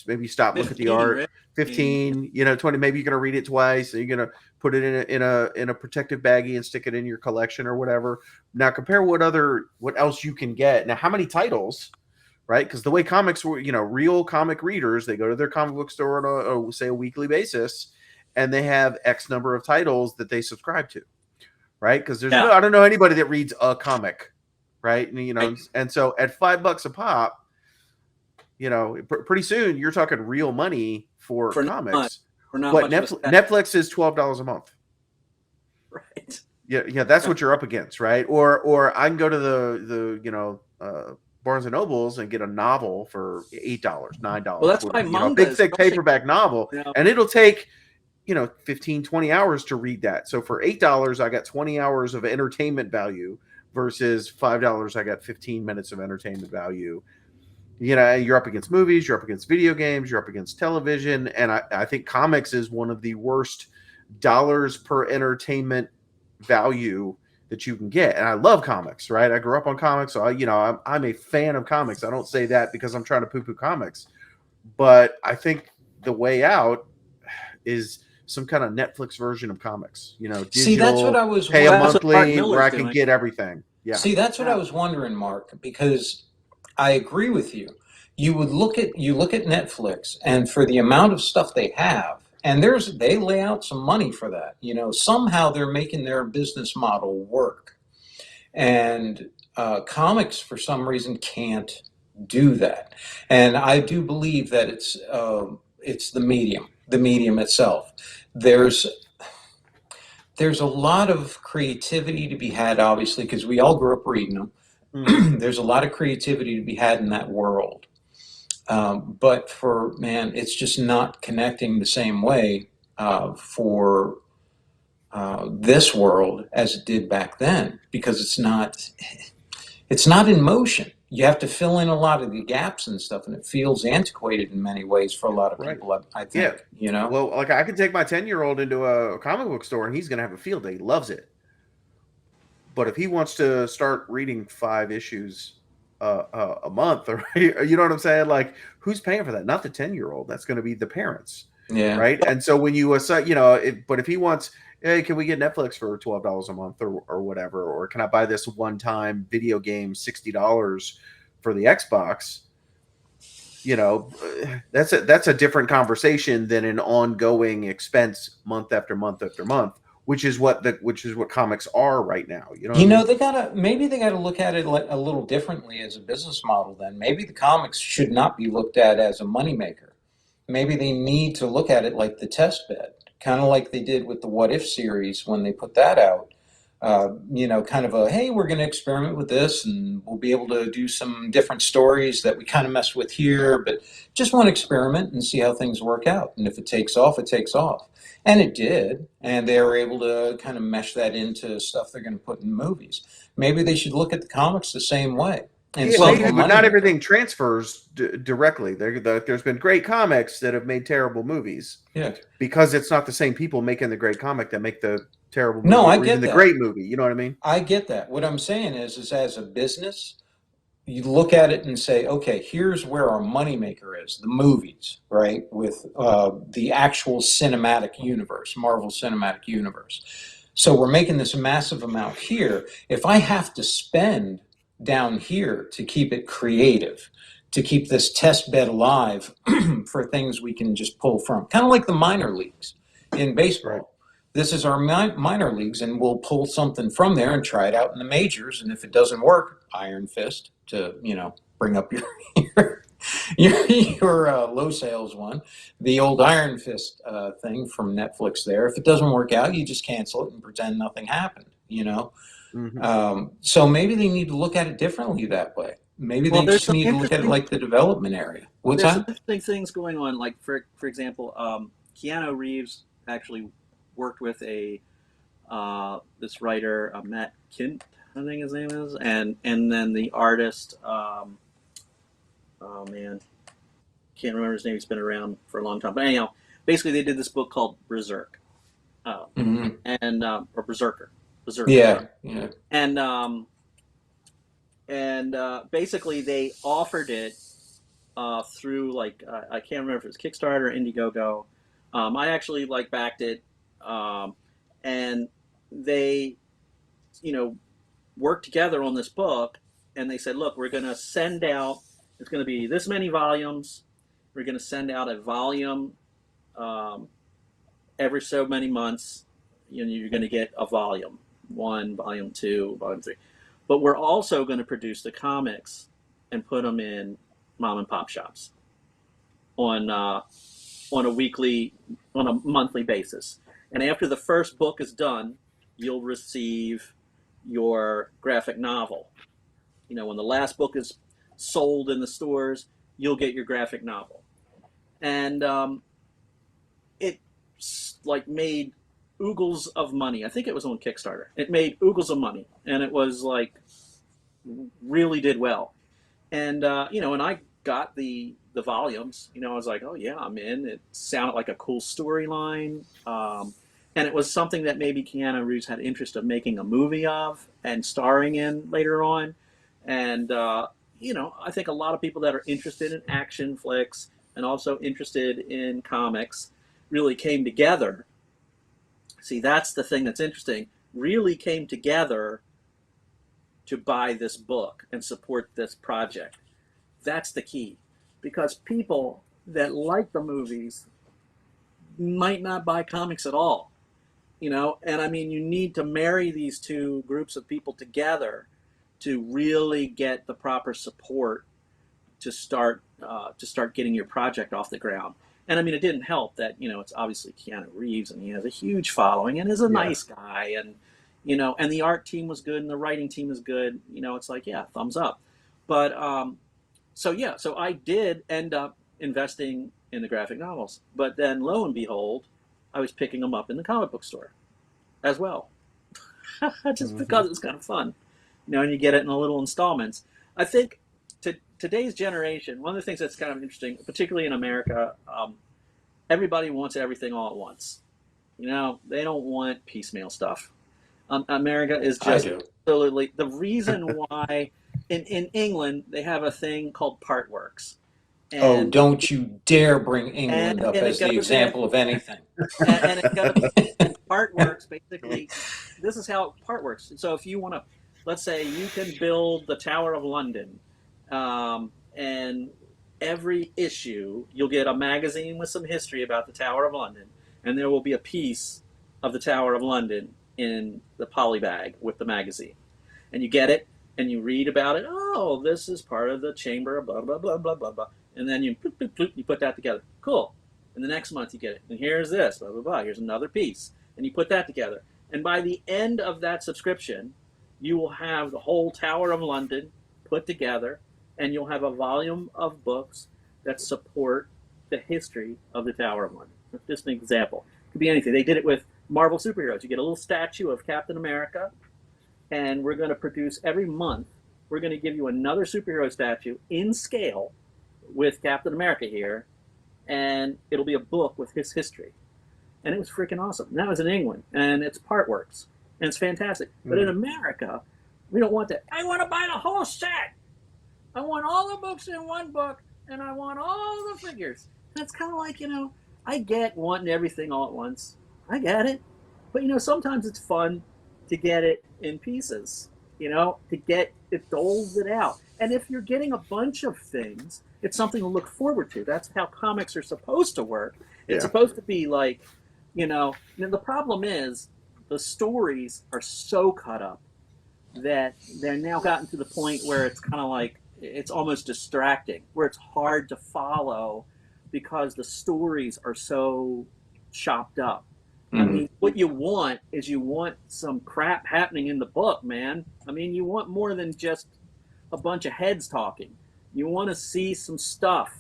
maybe stop, look at the art. 15. 20. Maybe you're gonna read it twice. And you're gonna put it in a protective baggie and stick it in your collection or whatever. Now compare what else you can get. Now, how many titles? Right, because the way comics were, real comic readers, they go to their comic book store on a weekly basis, and they have X number of titles that they subscribe to, right? Because I don't know anybody that reads a comic, right? And and so at $5 a pop, pretty soon you're talking real money for comics. But Netflix is $12 a month, right? Yeah, that's what you're up against, right? Or I can go to the Barnes and Nobles and get a novel for $8, $9. Well, that's why manga, big thick paperback novel, and it'll take 15, 20 hours to read that. So for $8, I got 20 hours of entertainment value versus $5, I got 15 minutes of entertainment value. You're up against movies, you're up against video games, you're up against television, and I think comics is one of the worst dollars per entertainment value that you can get. And I love comics, right? I grew up on comics, so I'm a fan of comics. I don't say that because I'm trying to poo-poo comics, but I think the way out is some kind of Netflix version of comics. Digital, see, that's what I was pay a monthly where I can get everything. Yeah. See, that's what I was wondering, Mark, because I agree with you. You look at Netflix, and for the amount of stuff they have, And they lay out some money for that. Somehow they're making their business model work. And comics, for some reason, can't do that. And I do believe that it's the medium itself. There's a lot of creativity to be had, obviously, because we all grew up reading them. There's a lot of creativity to be had in that world. But it's just not connecting the same way for this world as it did back then, because it's not in motion. You have to fill in a lot of the gaps and stuff, and it feels antiquated in many ways for a lot of people, I think. Well, like I could take my 10-year-old into a comic book store and he's going to have a field day. He loves it. But if he wants to start reading 5 issues a month, or you know what I'm saying? Like, who's paying for that? Not the 10-year-old. That's going to be the parents. Yeah. Right. And so when you assign, but if he wants, hey, can we get Netflix for $12 a month or whatever? Or can I buy this one-time video game $60 for the Xbox? That's a different conversation than an ongoing expense month after month after month, which is what comics are right now. Maybe they gotta look at it a little differently as a business model. Then maybe the comics should not be looked at as a moneymaker. Maybe they need to look at it like the test bed, kind of like they did with the What If series when they put that out. Kind of hey, we're going to experiment with this, and we'll be able to do some different stories that we kind of messed with here, but just want to experiment and see how things work out. And if it takes off, it takes off. And it did. And they were able to kind of mesh that into stuff they're going to put in movies. Maybe they should look at the comics the same way. Maybe, but not everything transfers directly. There's been great comics that have made terrible movies. Yeah. Because it's not the same people making the great comic that make the terrible movie. No, I get the that. Great movie. You know what I mean? I get that. What I'm saying is as a business, you look at it and say, okay, here's where our moneymaker is, the movies, right? With the actual cinematic universe, Marvel Cinematic Universe. So we're making this massive amount here. If I have to spend down here to keep it creative, to keep this test bed alive for things we can just pull from, kind of like the minor leagues in baseball. Right. This is our minor leagues, and we'll pull something from there and try it out in the majors. And if it doesn't work, Iron Fist to bring up your low sales one, the old Iron Fist thing from Netflix. There, if it doesn't work out, you just cancel it and pretend nothing happened. So maybe they need to look at it differently that way. Maybe they just need to look at it like the development area. What's that? There's some interesting things going on. Like for example, Keanu Reeves actually worked with this writer, Matt Kint, I think his name is, and then the artist, oh man, can't remember his name. He's been around for a long time. But anyhow, basically they did this book called Berserk, and or Berserker. Yeah. And basically they offered it through like I can't remember if it was Kickstarter or Indiegogo. I actually backed it, and they, worked together on this book, and they said, look, we're going to send out. It's going to be this many volumes. We're going to send out a volume every so many months. You're going to get a volume 1, volume 2, volume 3. But we're also going to produce the comics and put them in mom and pop shops on a monthly basis. And after the first book is done, you'll receive your graphic novel. When the last book is sold in the stores, you'll get your graphic novel. And it made oogles of money. I think it was on Kickstarter. It made oogles of money, and it was really did well. And and I got the volumes. I was like, oh yeah, I'm in. It sounded like a cool storyline, and it was something that maybe Keanu Reeves had interest of making a movie of and starring in later on. And I think a lot of people that are interested in action flicks and also interested in comics really came together. See, that's the thing that's interesting. Really came together to buy this book and support this project. That's the key. Because people that like the movies, might not buy comics at all. And I mean, you need to marry these two groups of people together to really get the proper support to start getting your project off the ground. And I mean, it didn't help that it's obviously Keanu Reeves, and he has a huge following, and is a Yeah. nice guy, and and the art team was good, and the writing team is good. It's like, yeah, thumbs up. But so I did end up investing in the graphic novels, but then lo and behold, I was picking them up in the comic book store as well, just because it was kind of fun, and you get it in a little installments. I think today's generation, one of the things that's kind of interesting, particularly in America, everybody wants everything all at once. They don't want piecemeal stuff. America is I just do. absolutely the reason why in England they have a thing called Partworks, Oh, and don't you dare bring England up and it as the goes example of anything. and it goes and Partworks basically. This is how Part works. So if you want to, let's say you can build the Tower of London, and every issue you'll get a magazine with some history about the Tower of London, and there will be a piece of the Tower of London in the poly bag with the magazine, and you get it and you read about it. Oh, this is part of the chamber, blah blah blah blah blah blah, and then you put that together. Cool. And the next month you get it, and here's this, blah blah blah. Here's another piece, and you put that together. And by the end of that subscription, you will have the whole Tower of London put together, and you'll have a volume of books that support the history of the Tower of London. That's just an example. It could be anything. They did it with Marvel superheroes. You get a little statue of Captain America, and we're going to produce every month. We're going to give you another superhero statue in scale with Captain America here, and it'll be a book with his history. And it was freaking awesome. And that was in England, and it's Partworks, and it's fantastic. But in America, we don't want that. I want to buy the whole set. I want all the books in one book, and I want all the figures. And it's kind of like, I get wanting everything all at once. I get it. But, sometimes it's fun to get it in pieces, to get it doles it out. And if you're getting a bunch of things, it's something to look forward to. That's how comics are supposed to work. It's supposed to be like, the problem is the stories are so cut up that they're now gotten to the point where it's kind of like, it's almost distracting, where it's hard to follow because the stories are so chopped up. I mean, what you want is some crap happening in the book, man. I mean, you want more than just a bunch of heads talking. You want to see some stuff,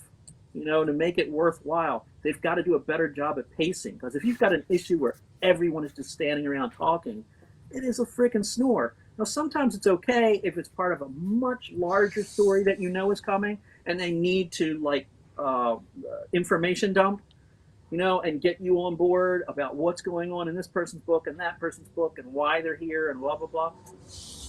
to make it worthwhile. They've got to do a better job at pacing, because if you've got an issue where everyone is just standing around talking, it is a freaking snore. Now, sometimes it's okay if it's part of a much larger story that is coming, and they need to information dump, and get you on board about what's going on in this person's book and that person's book and why they're here and blah blah blah.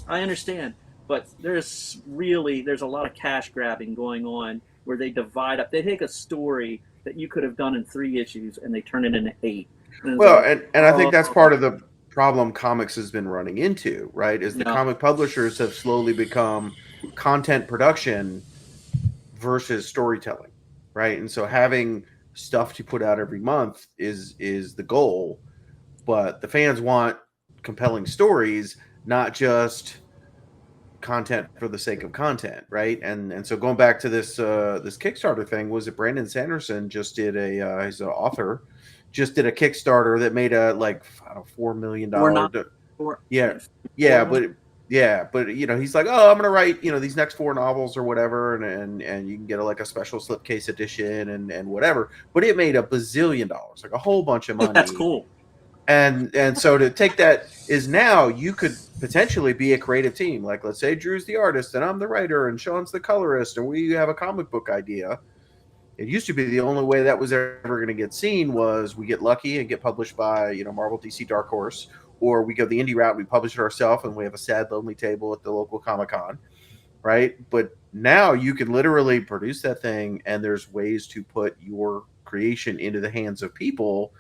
I understand, but there's a lot of cash grabbing going on where they divide up. They take a story that you could have done in 3 issues and they turn it into 8. Well, and I think that's part of the problem comics has been running into, right? Is the comic publishers have slowly become content production versus storytelling, right? And so having stuff to put out every month is the goal, but the fans want compelling stories, not just content for the sake of content, right? And so going back to this this Kickstarter thing, was it Brandon Sanderson just did he's an author, just did a Kickstarter that made a $4 million. But he's like, oh, I'm gonna write these next 4 novels or whatever, and you can get a special slipcase edition and whatever. But it made $1 bazillion, like a whole bunch of money. That's cool. And so to take that is now you could potentially be a creative team. Like, let's say Drew's the artist and I'm the writer and Sean's the colorist, and we have a comic book idea. It used to be the only way that was ever going to get seen was we get lucky and get published by Marvel, DC, Dark Horse, or we go the indie route and we publish it ourselves and we have a sad, lonely table at the local Comic-Con, right? But now you can literally produce that thing, and there's ways to put your creation into the hands of people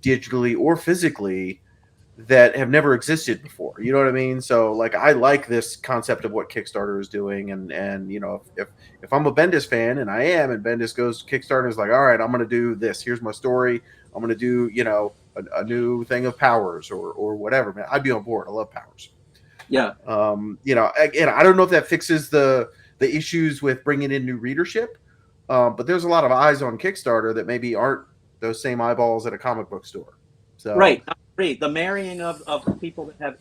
digitally or physically that have never existed before. You know what I mean? So like I like this concept of what Kickstarter is doing, and you know, if I'm a Bendis fan, and I am, and Bendis goes to Kickstarter and is like, all right, I'm gonna do this. Here's my story. I'm gonna do, you know, a new thing of Powers or whatever, man. I'd be on board. I love Powers. Yeah. You know, again, I don't know if that fixes the issues with bringing in new readership, but there's a lot of eyes on Kickstarter that maybe aren't those same eyeballs at a comic book store. So Right. I agree. The marrying of people that have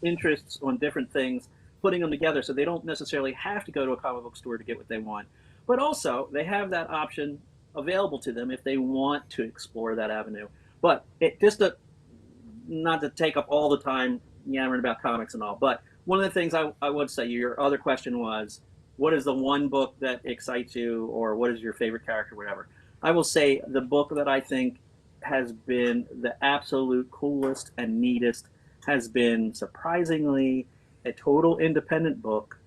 interests on different things, putting them together so they don't necessarily have to go to a comic book store to get what they want. But also, they have that option available to them if they want to explore that avenue. But it just not to take up all the time yammering about comics and all, but one of the things I would say, your other question was, what is the one book that excites you, or what is your favorite character, whatever? I will say the book that I think has been the absolute coolest and neatest has been surprisingly a total independent book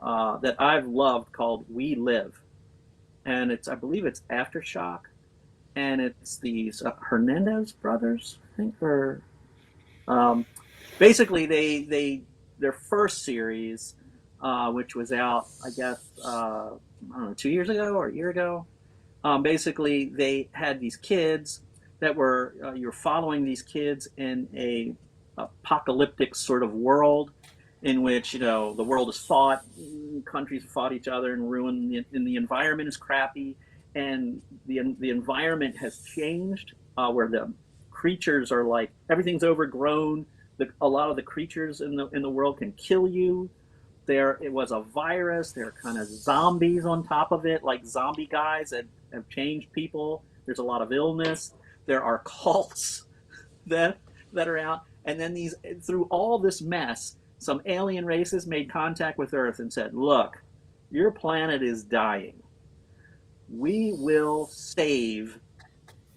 that I've loved called We Live. And it's, I believe it's Aftershock, and it's these Hernandez brothers, I think, or basically their first series, which was out, I guess, I don't know, 2 years ago or a year ago. Basically, they had these kids that were you're following these kids in a apocalyptic sort of world in which, you know, the world is fought, countries fought each other and ruined, and the environment is crappy, and the environment has changed where the creatures are like everything's overgrown. A lot of the creatures in the world can kill you. It was a virus. There are kind of zombies on top of it, like zombie guys that have changed people. There's a lot of illness. There are cults that are out, and then through all this mess, some alien races made contact with Earth and said, "Look, your planet is dying. We will save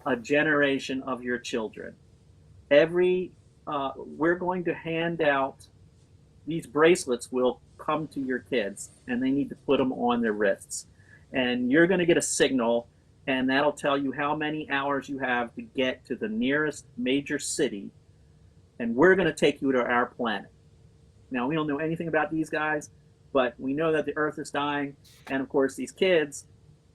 a generation of your children. We're going to hand out these bracelets. Will come to your kids, and they need to put them on their wrists. And you're going to get a signal, and that'll tell you how many hours you have to get to the nearest major city, and we're going to take you to our planet." Now, we don't know anything about these guys, but we know that the Earth is dying, and of course, these kids,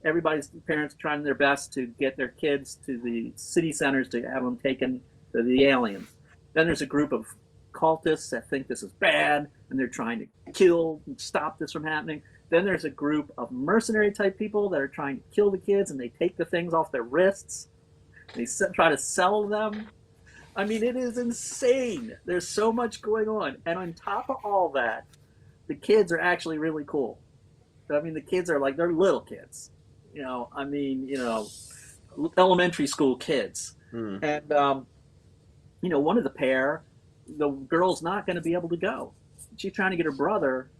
everybody's parents are trying their best to get their kids to the city centers to have them taken to the aliens. Then there's a group of cultists that think this is bad, and they're trying to kill and stop this from happening. Then there's a group of mercenary type people that are trying to kill the kids, and they take the things off their wrists. They try to sell them. I mean, it is insane. There's so much going on. And on top of all that, the kids are actually really cool. I mean, the kids are like, they're little kids. You know, I mean, you know, elementary school kids. And, you know, one of the pair, the girl's not going to be able to go. She's trying to get her brother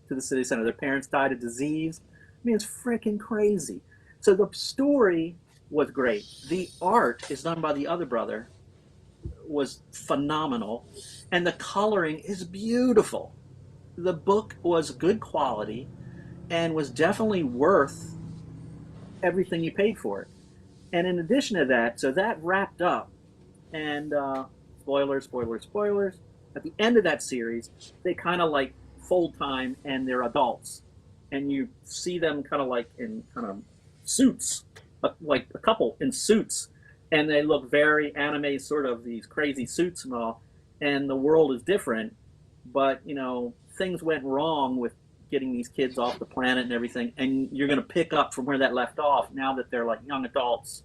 to the city center. Their parents died of disease. I mean, it's freaking crazy. So the story was great. The art is done by the other brother, was phenomenal, and the coloring is beautiful. The book was good quality and was definitely worth everything you paid for it. And in addition to that, so that wrapped up, and spoilers, at the end of that series, they kind of like fold time and they're adults, and you see them kind of like in kind of suits, like a couple in suits, and they look very anime, sort of these crazy suits and all, and the world is different, but you know, things went wrong with getting these kids off the planet and everything, and you're going to pick up from where that left off now that they're like young adults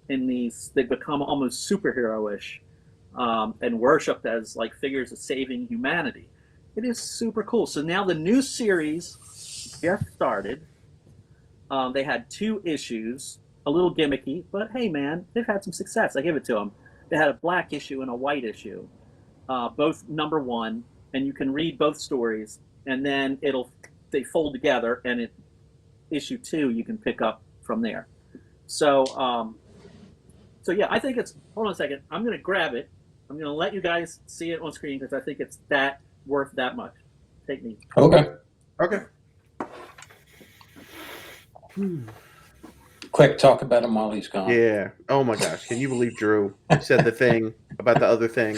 in these, they become almost superhero-ish, and worshipped as like figures of saving humanity. It is super cool. So now the new series just started. They had 2 issues, a little gimmicky, but hey man, they've had some success. I give it to them. They had a black issue and a white issue, both #1, and you can read both stories, and then they fold together, and issue 2 you can pick up from there. So so yeah, I think it's, hold on a second, I'm going to grab it. I'm going to let you guys see it on screen because I think it's that worth that much. Take me. Okay. Okay. Quick, talk about him while he's gone. Yeah. Oh my gosh. Can you believe Drew said the thing about the other thing?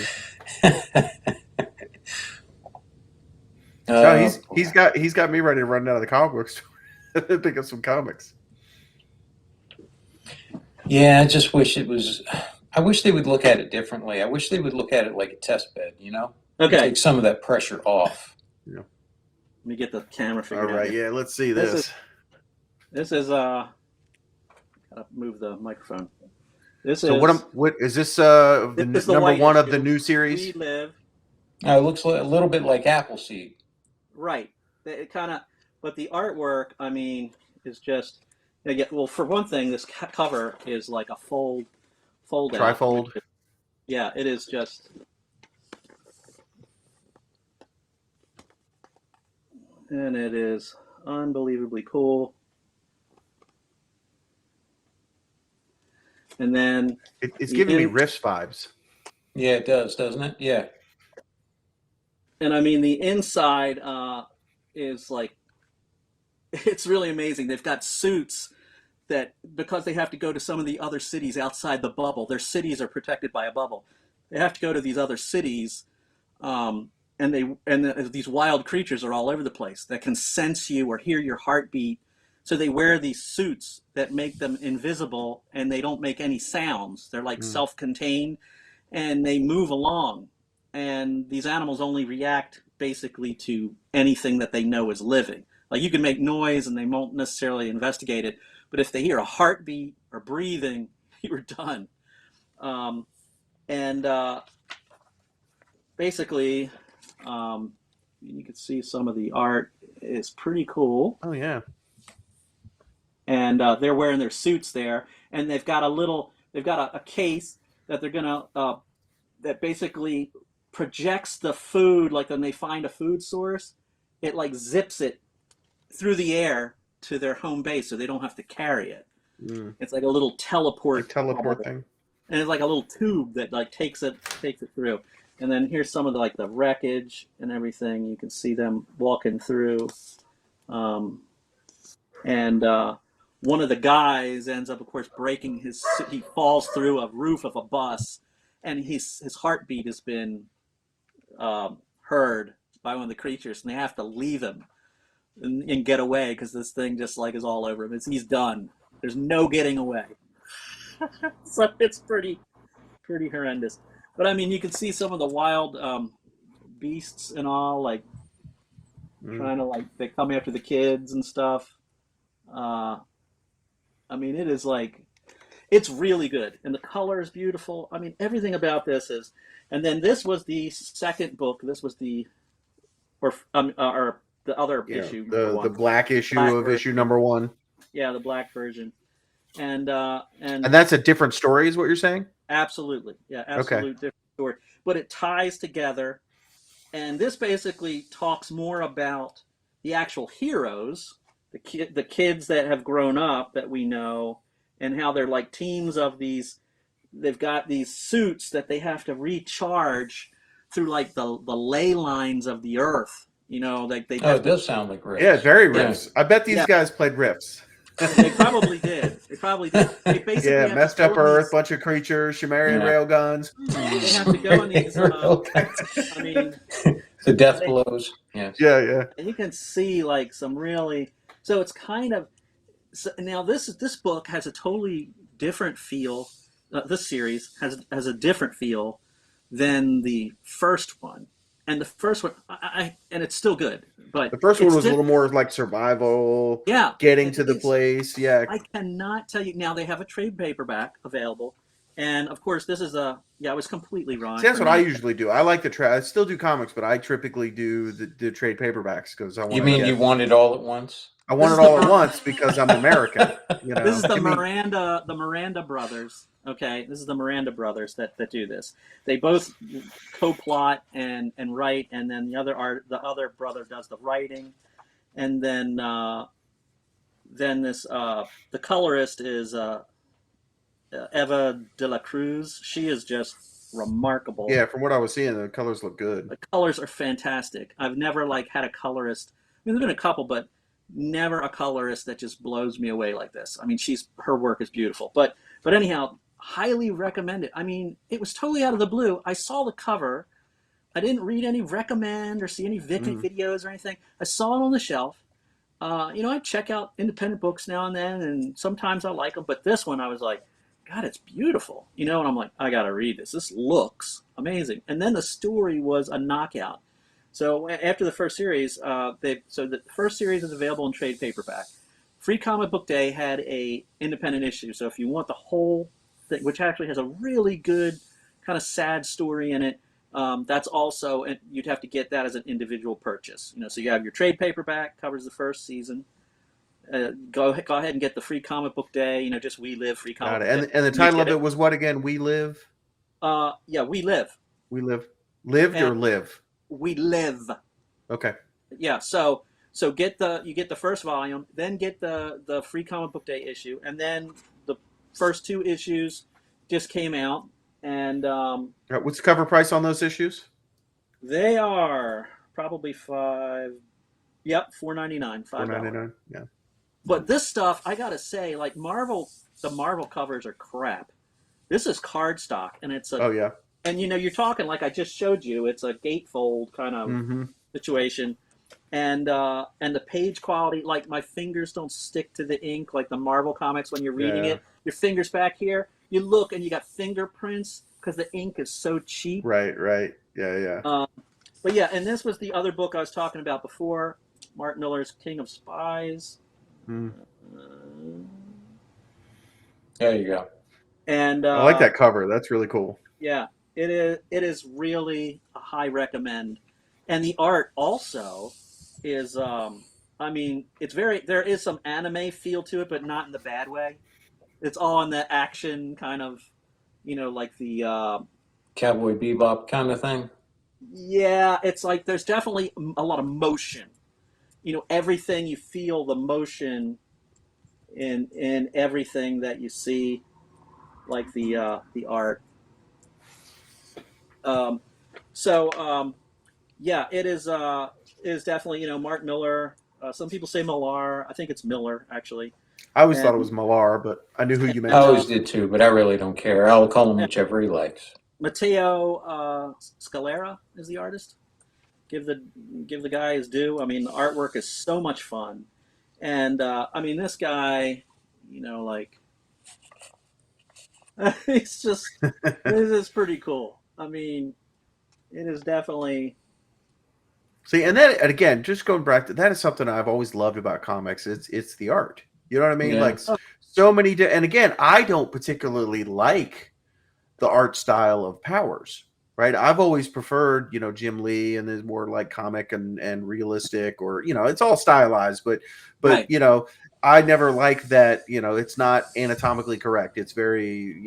No, he's got me ready to run down to the comic book store and pick up some comics. Yeah, I just wish it was. I wish they would look at it differently. I wish they would look at it like a test bed. Okay. Take some of that pressure off. Yeah. Let me get the camera figured out. All right. Here. Yeah. Let's see this. This is gotta move the microphone. What is this? The number one of the new series. We Live. It looks a little bit like Appleseed. Right. It kind of, but the artwork, I mean, is just. Well, for one thing, this cover is like a fold Trifold. out. Yeah, it is just. And it is unbelievably cool. And then it's giving me Riffs vibes. Yeah, it does, doesn't it? Yeah. And I mean, the inside is like, it's really amazing. They've got suits that, because they have to go to some of the other cities outside the bubble, their cities are protected by a bubble. They have to go to these other cities, and these wild creatures are all over the place that can sense you or hear your heartbeat. So they wear these suits that make them invisible, and they don't make any sounds. They're like self-contained, and they move along. And these animals only react basically to anything that they know is living. Like, you can make noise and they won't necessarily investigate it, but if they hear a heartbeat or breathing, you're done. Basically, you can see some of the art is pretty cool. Oh yeah. And they're wearing their suits there, and they've got a case that they're gonna that basically projects the food. Like, when they find a food source, it like zips it through the air to their home base, so they don't have to carry it. It's like a little teleport thing, and it's like a little tube that like takes it through. And then here's some of the wreckage and everything. You can see them walking through, and one of the guys ends up, of course, breaking he falls through a roof of a bus, and his heartbeat has been heard by one of the creatures, and they have to leave him and get away, because this thing just is all over him. He's done. There's no getting away. So it's pretty horrendous. But I mean, you can see some of the wild beasts and all, trying to they come after the kids and stuff. I mean, it is it's really good, and the color is beautiful. I mean, everything about this is. And then this was the second book. This was the the other issue, the black issue of version. issue number 1. Yeah, the black version, and that's a different story, is what you're saying? Absolutely, yeah, absolute different story. But it ties together, and this basically talks more about the actual heroes, the kids that have grown up that we know, and how they're like teams of these. They've got these suits that they have to recharge through the ley lines of the earth. It does sound like Riffs. Yeah, very Riffs. Yeah. I bet these guys played Riffs. They probably did. They basically messed up Earth, bunch of creatures, Sumerian railguns. They have to go on these. I mean, the death blows. Yes. Yeah. And you can see some really. So it's kind of. So now this book has a totally different feel. This series has a different feel than the first one. And the first one, and it's still good, but the first one was a little more survival. Yeah, getting to the place. Yeah, I cannot tell you. Now they have a trade paperback available, and of course this is I was completely wrong. See, that's what I usually do. I like I still do comics, but I typically do the trade paperbacks because I want. You mean you want it all at once? I want it all at once because I'm American. This is the Miranda brothers. Okay, this is the Miranda brothers that do this. They both co-plot and write, and then the other brother does the writing, and then this the colorist is Eva de la Cruz. She is just remarkable. Yeah, from what I was seeing, the colors look good. The colors are fantastic. I've never had a colorist. I mean, there's been a couple, but never a colorist that just blows me away like this. I mean, her work is beautiful. But anyhow, highly recommend it. I mean, it was totally out of the blue. I saw the cover. I didn't read any recommend or see any videos or anything. I saw it on the shelf. I check out independent books now and then, and sometimes I like them. But this one, I was like, God, it's beautiful. And I'm like, I got to read this. This looks amazing. And then the story was a knockout. So after the first series, the first series is available in trade paperback. Free Comic Book Day had a independent issue. So if you want the whole thing, which actually has a really good kind of sad story in it, that's also, you'd have to get that as an individual purchase. So you have your trade paperback, covers the first season. Go ahead and get the Free Comic Book Day. Just We Live, Free Comic Book Day. And the title of it was what again? We Live? Yeah, We Live. We Live. Lived or live? We Live. Okay. Yeah, so you get the first volume, then get the Free Comic Book Day issue, and then the first 2 issues just came out. And what's the cover price on those issues? They are probably $4.99. $4.99. Yeah. But this stuff, I gotta say, like the Marvel covers are crap. This is cardstock, and it's oh yeah. And you're talking like I just showed you. It's a gatefold kind of situation, and the page quality, like my fingers don't stick to the ink like the Marvel comics when you're reading it. Your fingers back here. You look and you got fingerprints because the ink is so cheap. Right. Yeah. But yeah, and this was the other book I was talking about before, Mark Millar's King of Spies. There you go. And I like that cover. That's really cool. Yeah, it is really a high recommend. And the art also is, there is some anime feel to it, but not in the bad way. It's all in the action kind of, like the Cowboy Bebop kind of thing. Yeah, it's like there's definitely a lot of motion. Everything you feel the motion in everything that you see, like the art. Yeah, it is definitely Mark Millar. Some people say Millar. I think it's Miller actually. I always thought it was Millar, but I knew who you meant. I always did too, but I really don't care. I'll call him whichever he likes. Matteo Scalera is the artist. Give the guy his due. I mean, the artwork is so much fun, and this guy, it's just this is pretty cool. I mean, it is definitely. See, and then again, just going back to that is something I've always loved about comics. It's the art. You know what I mean? Yeah. Like so many, and again, I don't particularly like the art style of Powers, right? I've always preferred, Jim Lee and there's more like comic and realistic, or it's all stylized, but Right. I never like that. It's not anatomically correct. It's very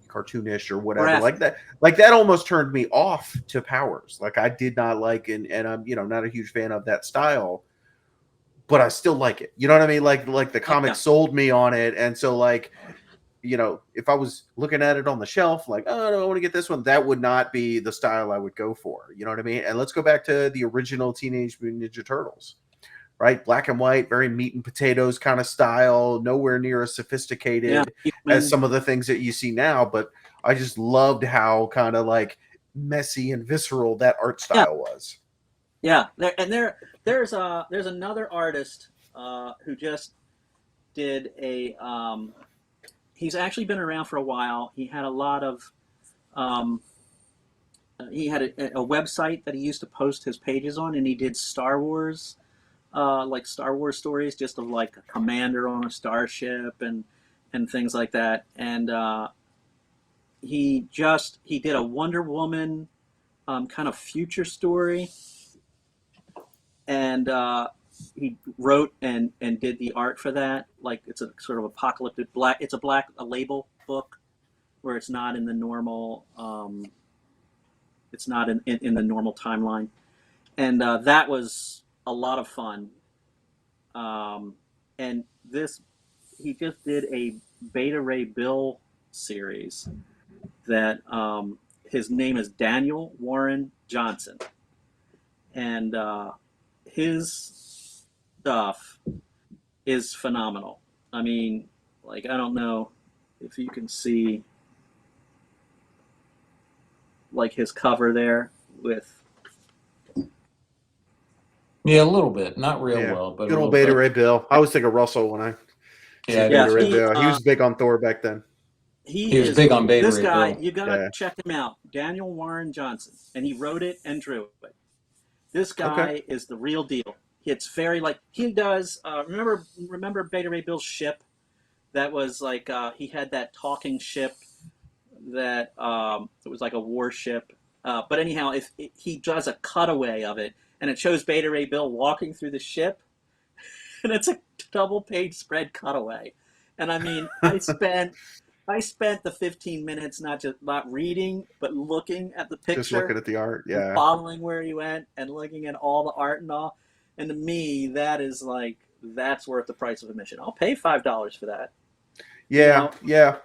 cartoonish or whatever. Graphic. Like that almost turned me off to Powers. Like I did not like, and I'm not a huge fan of that style. But I still like it. You know what I mean? Like the comic sold me on it. And so if I was looking at it on the shelf, like, oh, no, I want to get this one, that would not be the style I would go for. You know what I mean? And let's go back to the original Teenage Mutant Ninja Turtles, right? Black and white, very meat and potatoes kind of style, nowhere near as sophisticated as some of the things that you see now. But I just loved how kind of like messy and visceral that art style was. Yeah, there's another artist who just did a. He's actually been around for a while. He had a lot of. He had a website that he used to post his pages on, and he did Star Wars, like Star Wars stories, just of like a commander on a starship and things like that. And he did a Wonder Woman kind of future story. And he wrote and did the art for that. Like it's a sort of apocalyptic it's a label book where it's not in the normal it's not in the normal timeline. And that was a lot of fun. And he just did a Beta Ray Bill series that his name is Daniel Warren Johnson. And his stuff is phenomenal. I mean, like, I don't know if you can see like his cover there with. Yeah, a little bit, not real Yeah, well, but a good little old Beta bit. Ray Bill. I always think of Russell when I see Yeah, I do Yeah, Beta Ray too. Bill. He was big on Thor back then. he He was is big on Beta this Ray guy. Bill. You gotta Yeah. check him out, Daniel Warren Johnson, and he wrote it and drew it. This Okay. guy is the real deal. It's very like he does. Remember Beta Ray Bill's ship? That was like he had that talking ship that it was like a warship. But anyhow, if he does a cutaway of it, and it shows Beta Ray Bill walking through the ship, and it's a double-page spread cutaway. And I mean, I spent the 15 minutes not reading, but looking at the Just looking picture, at the art. and Yeah. following where he went, and looking at all the art and all. And to me, that's worth the price of admission. I'll pay $5 for that. Yeah. Yeah.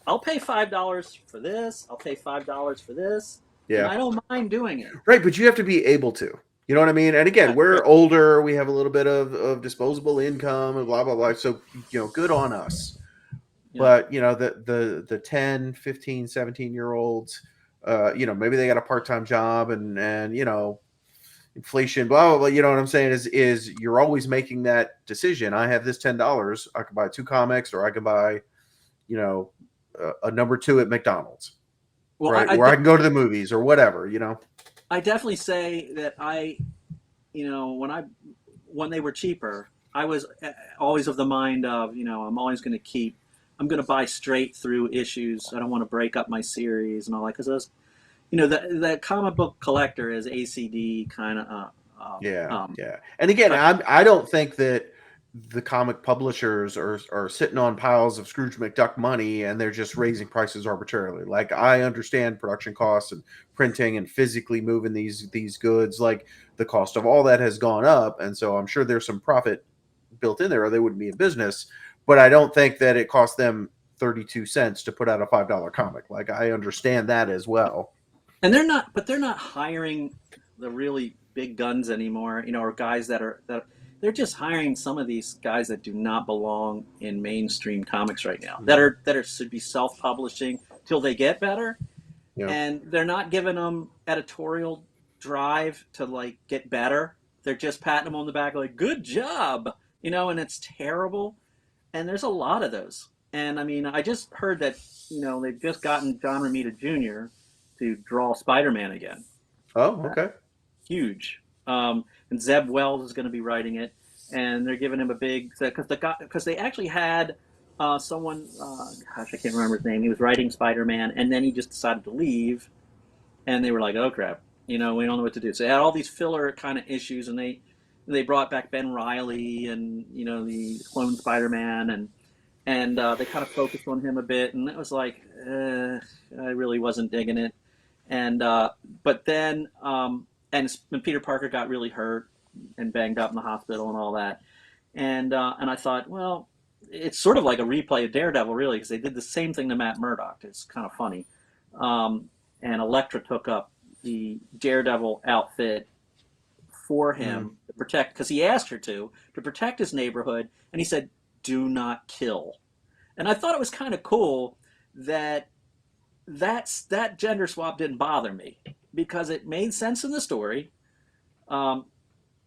I'll pay $5 for this. I'll pay $5 for this, and Yeah. I don't mind doing it. Right, but you have to be able to. You know what I mean? And again, we're older. We have a little bit of disposable income and blah, blah, blah. So, good on us. Yeah. But, the 10, 15, 17-year-olds, maybe they got a part-time job and inflation, blah, blah, blah. You know what I'm saying? Is you're always making that decision. I have this $10. I can buy 2 comics, or I can buy, a number 2 at McDonald's. Well, right. Or I can go to the movies or whatever, I definitely say that when they were cheaper, I was always of the mind of, I'm always going to buy straight through issues. I don't want to break up my series and all that, because those, the comic book collector is ACD kind of. Yeah. And again, I don't think that the comic publishers are sitting on piles of Scrooge McDuck money and they're just raising prices arbitrarily. Like, I understand production costs and printing and physically moving these goods. Like, the cost of all that has gone up, and so I'm sure there's some profit built in there, or they wouldn't be in business. But I don't think that it cost them 32 cents to put out a $5 comic. Like, I understand that as well. And they're not hiring the really big guns anymore, or guys that they're just hiring some of these guys that do not belong in mainstream comics right now, that should be self-publishing till they get better. Yeah. And they're not giving them editorial drive to like get better. They're just patting them on the back like, good job, and it's terrible. And there's a lot of those. And I mean, I just heard that, they've just gotten John Romita Jr. to draw Spider-Man again. Oh, okay. Huge. And Zeb Wells is going to be writing it, and they're giving him a big, because they actually had someone, I can't remember his name. He was writing Spider-Man, and then he just decided to leave, and they were like, oh crap, we don't know what to do. So they had all these filler kind of issues, and they brought back Ben Reilly and the clone Spider-Man, and they kind of focused on him a bit, and it was like, I really wasn't digging it, and but then. And Peter Parker got really hurt and banged up in the hospital and all that. And I thought, well, it's sort of like a replay of Daredevil, really, because they did the same thing to Matt Murdock. It's kind of funny. And Elektra took up the Daredevil outfit for him to protect, because he asked her to protect his neighborhood. And he said, do not kill. And I thought it was kind of cool that gender swap didn't bother me, because it made sense in the story.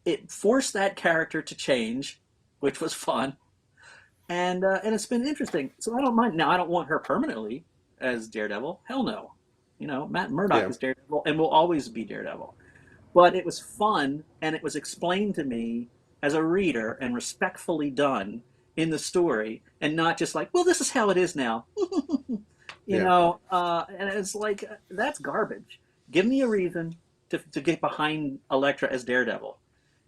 It forced that character to change, which was fun, and it's been interesting. So I don't mind. Now, I don't want her permanently as Daredevil. Hell no. Matt Murdock is Daredevil and will always be Daredevil. But it was fun, and it was explained to me as a reader and respectfully done in the story, and not just like, well, this is how it is now. And it's like, that's garbage. Give me a reason to get behind Elektra as Daredevil.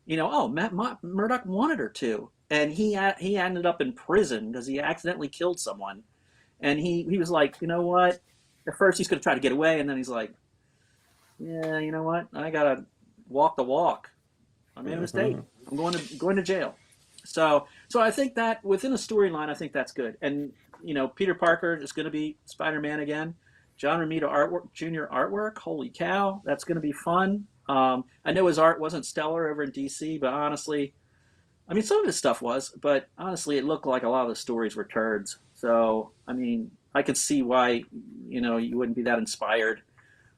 Matt Murdock wanted her to, and he ended up in prison because he accidentally killed someone, and he was like, you know what? At first he's going to try to get away, and then he's like, yeah, you know what? I gotta walk the walk. I made a mistake. I'm going to jail. So I think that within a storyline, I think that's good. And Peter Parker is going to be Spider-Man again. John Romita Jr. artwork, holy cow, that's going to be fun. I know his art wasn't stellar over in DC, but honestly, I mean, some of his stuff was, but honestly, it looked like a lot of the stories were turds. So, I mean, I could see why, you wouldn't be that inspired.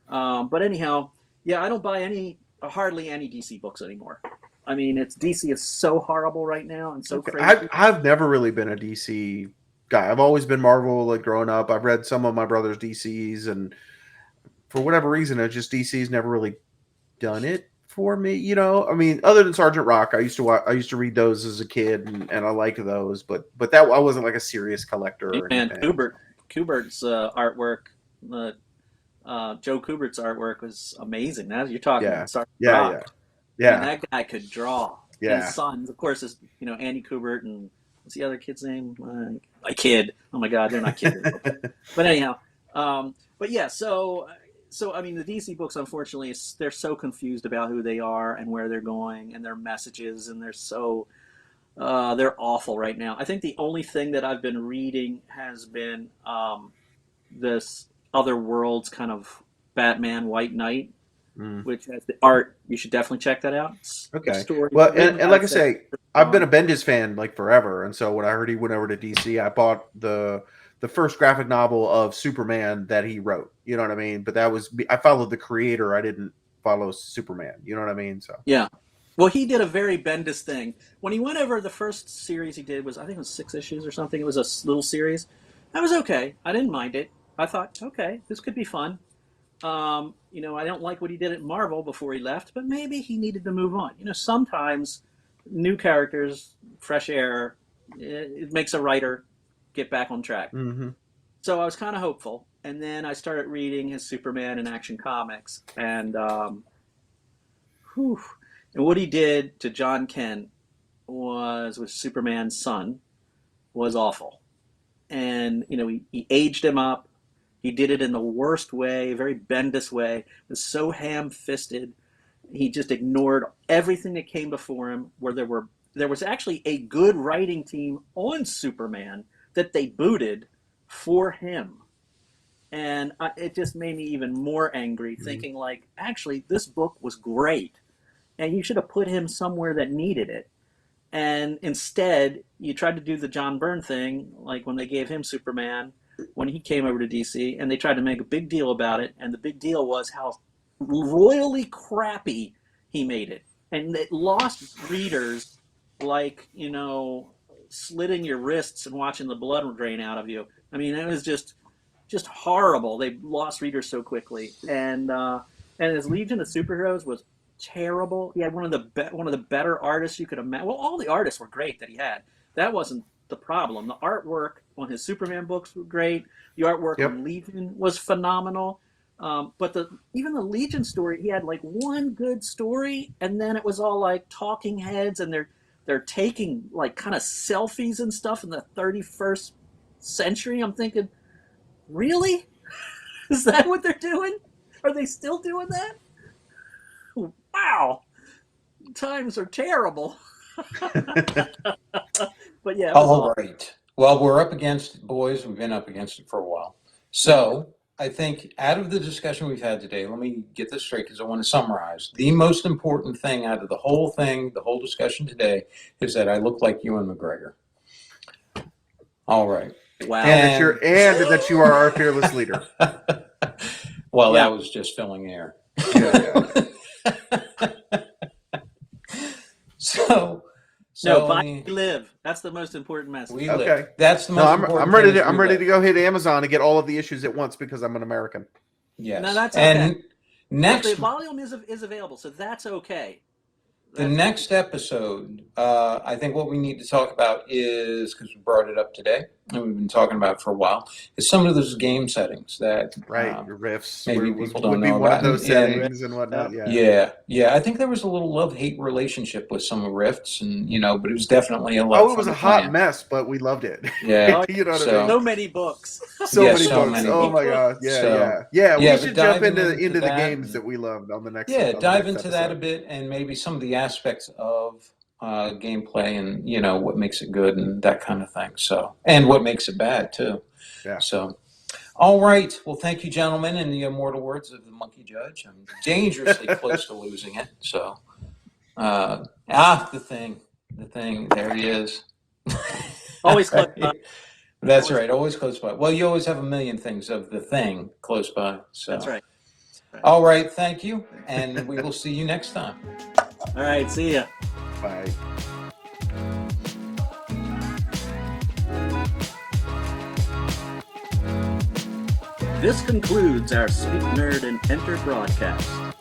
But anyhow, yeah, I don't buy hardly any DC books anymore. I mean, DC is so horrible right now and so crazy. I've never really been a DC guy. I've always been Marvel, like growing up. I've read some of my brother's DCs, and for whatever reason, it's just DC's never really done it for me. I mean, other than Sergeant Rock, I used to read those as a kid, and I liked those, but that I wasn't like a serious collector or And anything. Kubert's artwork, Joe Kubert's artwork was amazing. Now you're talking Sergeant Rock. Yeah. And that guy could draw. Yeah. And his sons, of course, is Andy Kubert and what's the other kid's name? My kid. Oh my God, they're not kids. But anyhow, but yeah. So I mean, the DC books, unfortunately, they're so confused about who they are and where they're going and their messages, and they're awful right now. I think the only thing that I've been reading has been this Other Worlds kind of Batman White Knight. Which has the art. You should definitely check that out. Okay. Well, and like I say, I've been a Bendis fan like forever, and so when I heard he went over to DC, I bought the first graphic novel of Superman that he wrote. You know what I mean? But I followed the creator. I didn't follow Superman. You know what I mean? So yeah. Well, he did a very Bendis thing. When he went over, the first series he did I think it was 6 issues or something. It was a little series. That was okay. I didn't mind it. I thought, okay, this could be fun. I don't like what he did at Marvel before he left, but maybe he needed to move on. Sometimes new characters, fresh air, it makes a writer get back on track. Mm-hmm. So I was kind of hopeful. And then I started reading his Superman and Action Comics. And, and what he did to John Kent with Superman's son was awful. And, he aged him up. He did it in the worst way, a very Bendis way. It was so ham-fisted. He just ignored everything that came before him, where there was actually a good writing team on Superman that they booted for him. And it just made me even more angry, thinking like, actually, this book was great. And you should have put him somewhere that needed it. And instead, you tried to do the John Byrne thing, like when they gave him Superman, when he came over to DC, and they tried to make a big deal about it, and the big deal was how royally crappy he made it. And it lost readers like, slitting your wrists and watching the blood drain out of you. I mean, it was just horrible. They lost readers so quickly. And his Legion of Superheroes was terrible. He had one of the better artists you could imagine. Well, all the artists were great that he had. That wasn't the problem. The artwork on his Superman books were great. The artwork on Legion was phenomenal. But even the Legion story, he had like one good story, and then it was all like talking heads, and they're taking like kind of selfies and stuff in the 31st century. I'm thinking, really? Is that what they're doing? Are they still doing that? Wow. Times are terrible. But yeah. All right. Well, we're up against it, boys. We've been up against it for a while. So I think out of the discussion we've had today, let me get this straight because I want to summarize. The most important thing out of the whole thing, the whole discussion today, is that I look like Ewan McGregor. All right. Wow. And that you are our fearless leader. Well, that was just filling air. Yeah. We live. That's the most important message. We live. That's the most important. I'm ready to go hit Amazon and get all of the issues at once because I'm an American. Yes. No, that's okay. And next, the volume is available, so that's okay. The next episode, I think what we need to talk about is, because we brought it up today, and we've been talking about it for a while, is some of those game settings that your riffs maybe people don't know one about. Of those settings and whatnot. Yeah. I think there was a little love-hate relationship with some of Rifts, and but it was definitely a lot. Oh, it was a hot mess, but we loved it. Yeah, you know what I mean? So many books. So many books. Oh my god. Yeah. We should jump into the games that we loved on the next. Yeah, dive into that a bit, and maybe some of the aspects of gameplay and what makes it good and that kind of thing. So, and what makes it bad too. Yeah. So, all right. Well, thank you, gentlemen. In the immortal words of the Monkey Judge, I'm dangerously close to losing it. So, the thing. The Thing. There he is. Always close by. That's right. Always close by. Well, you always have a million things of The Thing close by. So. That's right. All right. Thank you. And we will see you next time. All right. See ya. Bye. This concludes our Speak Nerd and Enter broadcast.